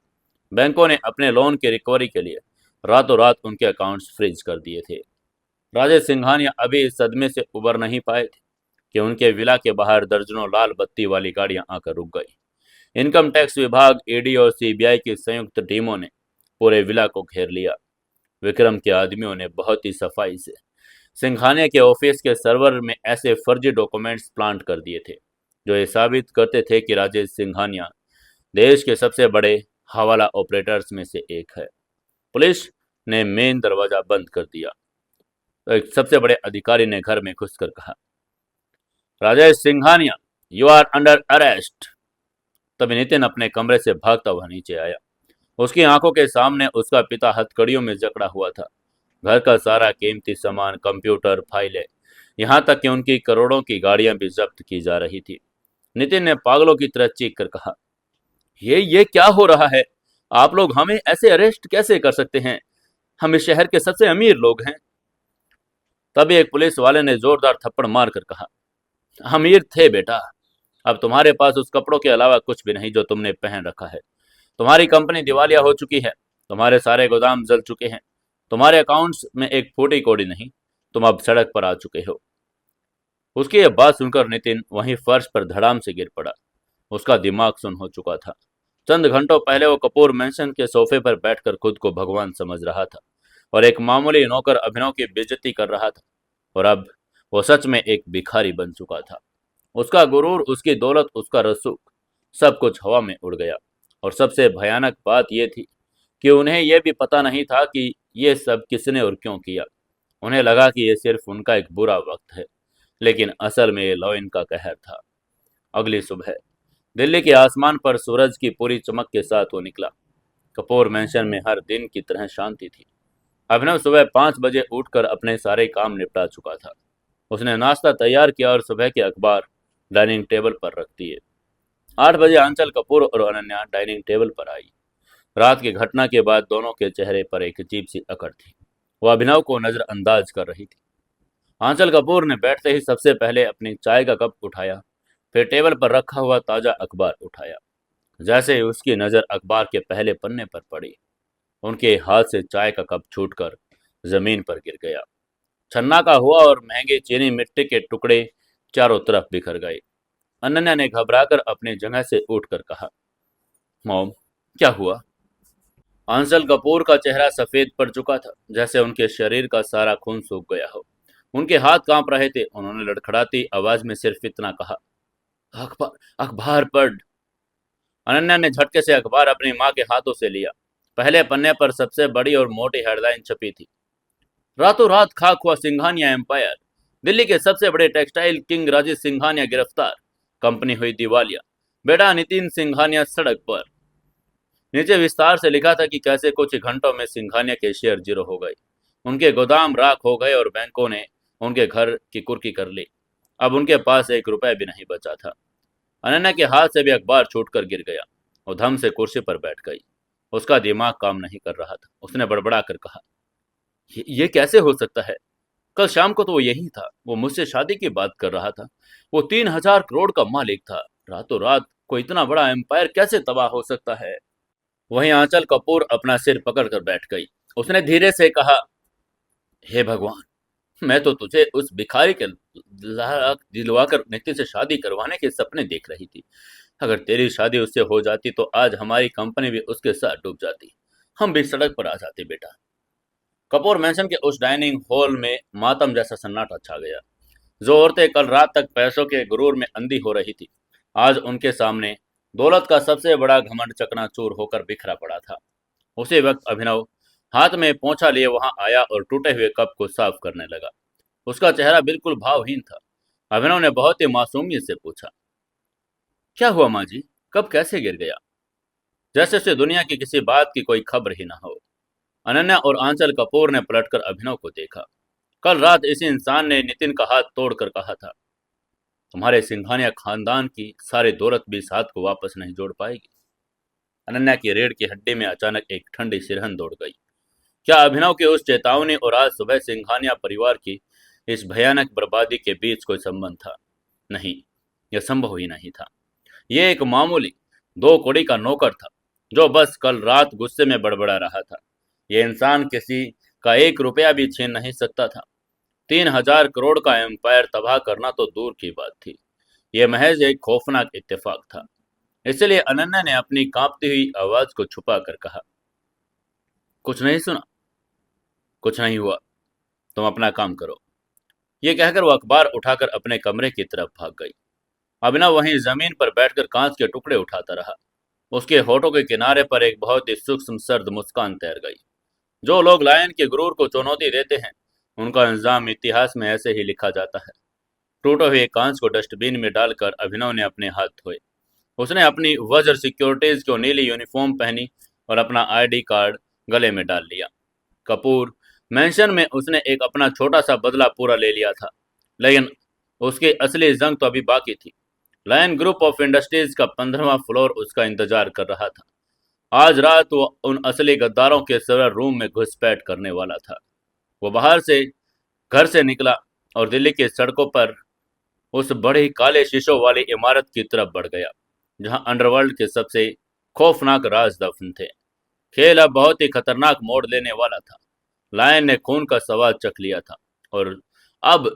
बैंकों ने अपने लोन की रिकवरी के लिए रातों रात उनके अकाउंट्स फ्रीज कर दिए थे। राजेश सिंघानिया अभी इस सदमे से उबर नहीं पाए थे कि उनके विला के बाहर दर्जनों लाल बत्ती वाली गाड़ियां आकर रुक गई। इनकम टैक्स विभाग, ईडी और सीबीआई की संयुक्त टीमों ने पूरे विला को घेर लिया। विक्रम के आदमियों ने बहुत ही सफाई से सिंघानिया के ऑफिस के सर्वर में ऐसे फर्जी डॉक्यूमेंट्स प्लांट कर दिए थे, जो ये साबित करते थे कि राजेश सिंघानिया देश के सबसे बड़े हवाला ऑपरेटर्स में से एक है। पुलिस ने मेन दरवाजा बंद कर दिया, तो एक सबसे बड़े अधिकारी ने घर में घुसकर कहा, Rajesh Singhania, you are under arrest. तभी नितिन अपने कमरे से भागता हुआ नीचे आया। उसकी आंखों के सामने उसका पिता हथकड़ियों में जकड़ा हुआ था। घर का सारा कीमती सामान, कंप्यूटर, फाइलें, यहाँ तक कि उनकी करोड़ों की गाड़ियां भी जब्त की जा रही थी। नितिन ने पागलों की तरह चीख कर कहा, ये क्या हो रहा है? आप लोग हमें ऐसे अरेस्ट कैसे कर सकते हैं? हम इस शहर के सबसे अमीर लोग हैं। तभी एक पुलिस वाले ने जोरदार थप्पड़ मारकर कहा, अमीर थे बेटा, अब तुम्हारे पास उस कपड़ों के अलावा कुछ भी नहीं जो तुमने पहन रखा है। तुम्हारी कंपनी दिवालिया हो चुकी है, तुम्हारे सारे गोदाम जल चुके हैं, तुम्हारे अकाउंट्स में एक फूटी कौड़ी नहीं, तुम अब सड़क पर आ चुके हो। उसकी यह बात सुनकर नितिन वहीं फर्श पर धड़ाम से गिर पड़ा। उसका दिमाग सुन्न हो चुका था। चंद घंटों पहले वो कपूर मैंशन के सोफे पर बैठकर खुद को भगवान समझ रहा था और एक मामूली नौकर अभिनव की बेइज्जती कर रहा था, और अब वो सच में एक भिखारी बन चुका था। उसका गुरूर, उसकी दौलत, उसका रसूख, सब कुछ हवा में उड़ गया। और सबसे भयानक बात यह थी कि उन्हें यह भी पता नहीं था कि ये सब किसने और क्यों किया। उन्हें लगा कि यह सिर्फ उनका एक बुरा वक्त है, लेकिन असल में ये लॉ इनका कहर था। अगली सुबह दिल्ली के आसमान पर सूरज की पूरी चमक के साथ वो निकला। कपूर मैंशन में हर दिन की तरह शांति थी। अभिनव सुबह 5 बजे उठकर अपने सारे काम निपटा चुका था। उसने नाश्ता तैयार किया और सुबह के अखबार डाइनिंग टेबल पर रख दिए। 8 बजे आंचल कपूर और अनन्या डाइनिंग टेबल पर आई। रात की घटना के बाद दोनों के चेहरे पर एक अजीब सी अकड़ थी। वो अभिनव को नजरअंदाज कर रही थी। आंचल कपूर ने बैठते ही सबसे पहले अपनी चाय का कप उठाया, फिर टेबल पर रखा हुआ ताजा अखबार उठाया। जैसे ही उसकी नजर अखबार के पहले पन्ने पर पड़ी, उनके हाथ से चाय का कप छूटकर जमीन पर गिर गया। छन्ना का हुआ और महंगे चीनी मिट्टी के टुकड़े चारों तरफ बिखर गए। अनन्या ने घबराकर अपनी जगह से उठकर कहा, मॉम, क्या हुआ? आंचल कपूर का चेहरा सफेद पड़ चुका था, जैसे उनके शरीर का सारा खून सूख गया हो। उनके हाथ कांप रहे थे। उन्होंने लड़खड़ाती आवाज में सिर्फ इतना कहा, अखबार, अखबार पढ़। अनन्या ने झटके से अखबार अपनी माँ के हाथों से लिया। पहले पन्ने पर सबसे बड़ी और मोटी हेडलाइन छपी थी, रातों रात खाक हुआ सिंघानिया एम्पायर, दिल्ली के सबसे बड़े टेक्सटाइल किंग राजेश सिंघानिया गिरफ्तार, कंपनी हुई दिवालिया, बेटा नितिन सिंघानिया सड़क पर। नीचे विस्तार से लिखा था कि कैसे कुछ घंटों में सिंघानिया के शेयर जीरो हो गए, उनके गोदाम राख हो गए और बैंकों ने उनके घर की कुर्की कर ली। अब उनके पास 1 रुपया भी नहीं बचा था। अनन्या के हाथ से भी अखबार छूटकर गिर गया। वो धम से कुर्सी पर बैठ गई। उसका दिमाग काम नहीं कर रहा था। उसने बड़बड़ा कर कहा, ये कैसे हो सकता है? कल शाम को तो वो यही था। वो मुझसे शादी की बात कर रहा था। वो 3,000 करोड़ का मालिक था। रातों रात कोई इतना बड़ा एम्पायर कैसे तबाह हो सकता है? वहीं आंचल कपूर अपना सिर पकड़कर बैठ गई। उसने धीरे से कहा, हे भगवान, मैं तो तुझे उस भिखारी के लाख दिलवाकर नितिन से शादी करवाने के सपने देख रही थी। अगर तेरी शादी उससे हो जाती तो आज हमारी कंपनी भी उसके साथ डूब जाती, हम भी सड़क पर आ जाते बेटा। कपूर मैंशन के उस डाइनिंग हॉल में मातम जैसा सन्नाटा छा गया। जो औरतें कल रात तक पैसों के गुरूर में अंधी हो रही थी, आज उनके सामने दौलत का सबसे बड़ा घमंड चकनाचूर होकर बिखरा पड़ा था। उसी वक्त अभिनव हाथ में पोंछा लिए वहां आया और टूटे हुए कप को साफ करने लगा। उसका चेहरा बिल्कुल भावहीन था। अभिनव ने बहुत ही मासूमियत से पूछा, क्या हुआ माँ जी? कब कैसे गिर गया? जैसे उसे दुनिया की किसी बात की कोई खबर ही ना हो। अनन्या और आंचल कपूर ने पलटकर अभिनव को देखा। कल रात इसी इंसान ने नितिन का हाथ तोड़कर कहा था, तुम्हारे सिंघानिया खानदान की सारी दौलत भी इस हाथ को वापस नहीं जोड़ पाएगी। अनन्या की रीढ़ की हड्डी में अचानक एक ठंडी सिरहन दौड़ गई। क्या अभिनव की उस चेतावनी और आज सुबह सिंघानिया परिवार की इस भयानक बर्बादी के बीच कोई संबंध था? नहीं, यह संभव ही नहीं था। यह एक मामूली 2 कौड़ी का नौकर था, जो बस कल रात गुस्से में बड़बड़ा रहा था। यह इंसान किसी का 1 रुपया भी छीन नहीं सकता था। 3,000 करोड़ का एम्पायर तबाह करना तो दूर की बात थी। यह महज एक खौफनाक इत्तेफाक था। इसलिए अनन्या ने अपनी कांपती हुई आवाज को छुपा कर कहा, कुछ नहीं सुना, कुछ नहीं हुआ, तुम अपना काम करो। यह कहकर वो अखबार उठाकर अपने कमरे की तरफ भाग गई। अभिनव वहीं जमीन पर बैठकर कांच के टुकड़े उठाता रहा। उसके होठों के किनारे पर एक बहुत ही सूक्ष्म सर्द मुस्कान तैर गई। जो लोग लायन के गुरूर को चुनौती देते हैं, उनका अंजाम इतिहास में ऐसे ही लिखा जाता है। टूटे हुए कांच को डस्टबिन में डालकर अभिनव ने अपने हाथ धोए। उसने अपनी वज्र सिक्योरिटीज को नीली यूनिफॉर्म पहनी और अपना आईडी कार्ड गले में डाल लिया। कपूर मैंशन में उसने एक अपना छोटा सा बदला पूरा ले लिया था, लेकिन उसकी असली जंग तो अभी बाकी थी। लायन ग्रुप ऑफ इंडस्ट्रीज का 15वां फ्लोर उसका इंतजार कर रहा था। आज रात वो उन असली गद्दारों के सर्वर रूम में घुसपैठ करने वाला था। वो बाहर से घर से निकला और दिल्ली की सड़कों पर उस बड़े काले शीशों वाली इमारत की तरफ बढ़ गया, जहां अंडरवर्ल्ड के सबसे खौफनाक राज दफन थे। खेल अब बहुत ही खतरनाक मोड़ लेने वाला था। लायन ने खून का स्वाद चख लिया था और अब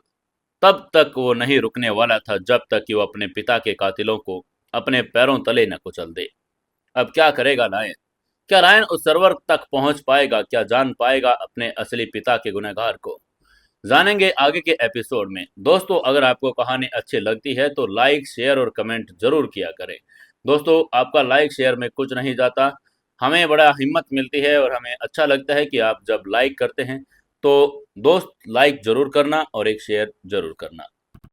तब तक वो नहीं रुकने वाला था जब तक कि वो अपने पिता के कातिलों को अपने पैरों तले न कुचल दे। अब क्या करेगा लायन? क्या लायन उस सर्वर तक पहुंच पाएगा? क्या जान पाएगा अपने असली पिता के गुनहगार को? जानेंगे आगे के एपिसोड में। दोस्तों, अगर आपको कहानी अच्छी लगती है तो लाइक शेयर और कमेंट जरूर किया करें। दोस्तों, आपका लाइक शेयर में कुछ नहीं जाता, हमें बड़ा हिम्मत मिलती है और हमें अच्छा लगता है कि आप जब लाइक करते हैं तो दोस्त लाइक जरूर करना और एक शेयर जरूर करना।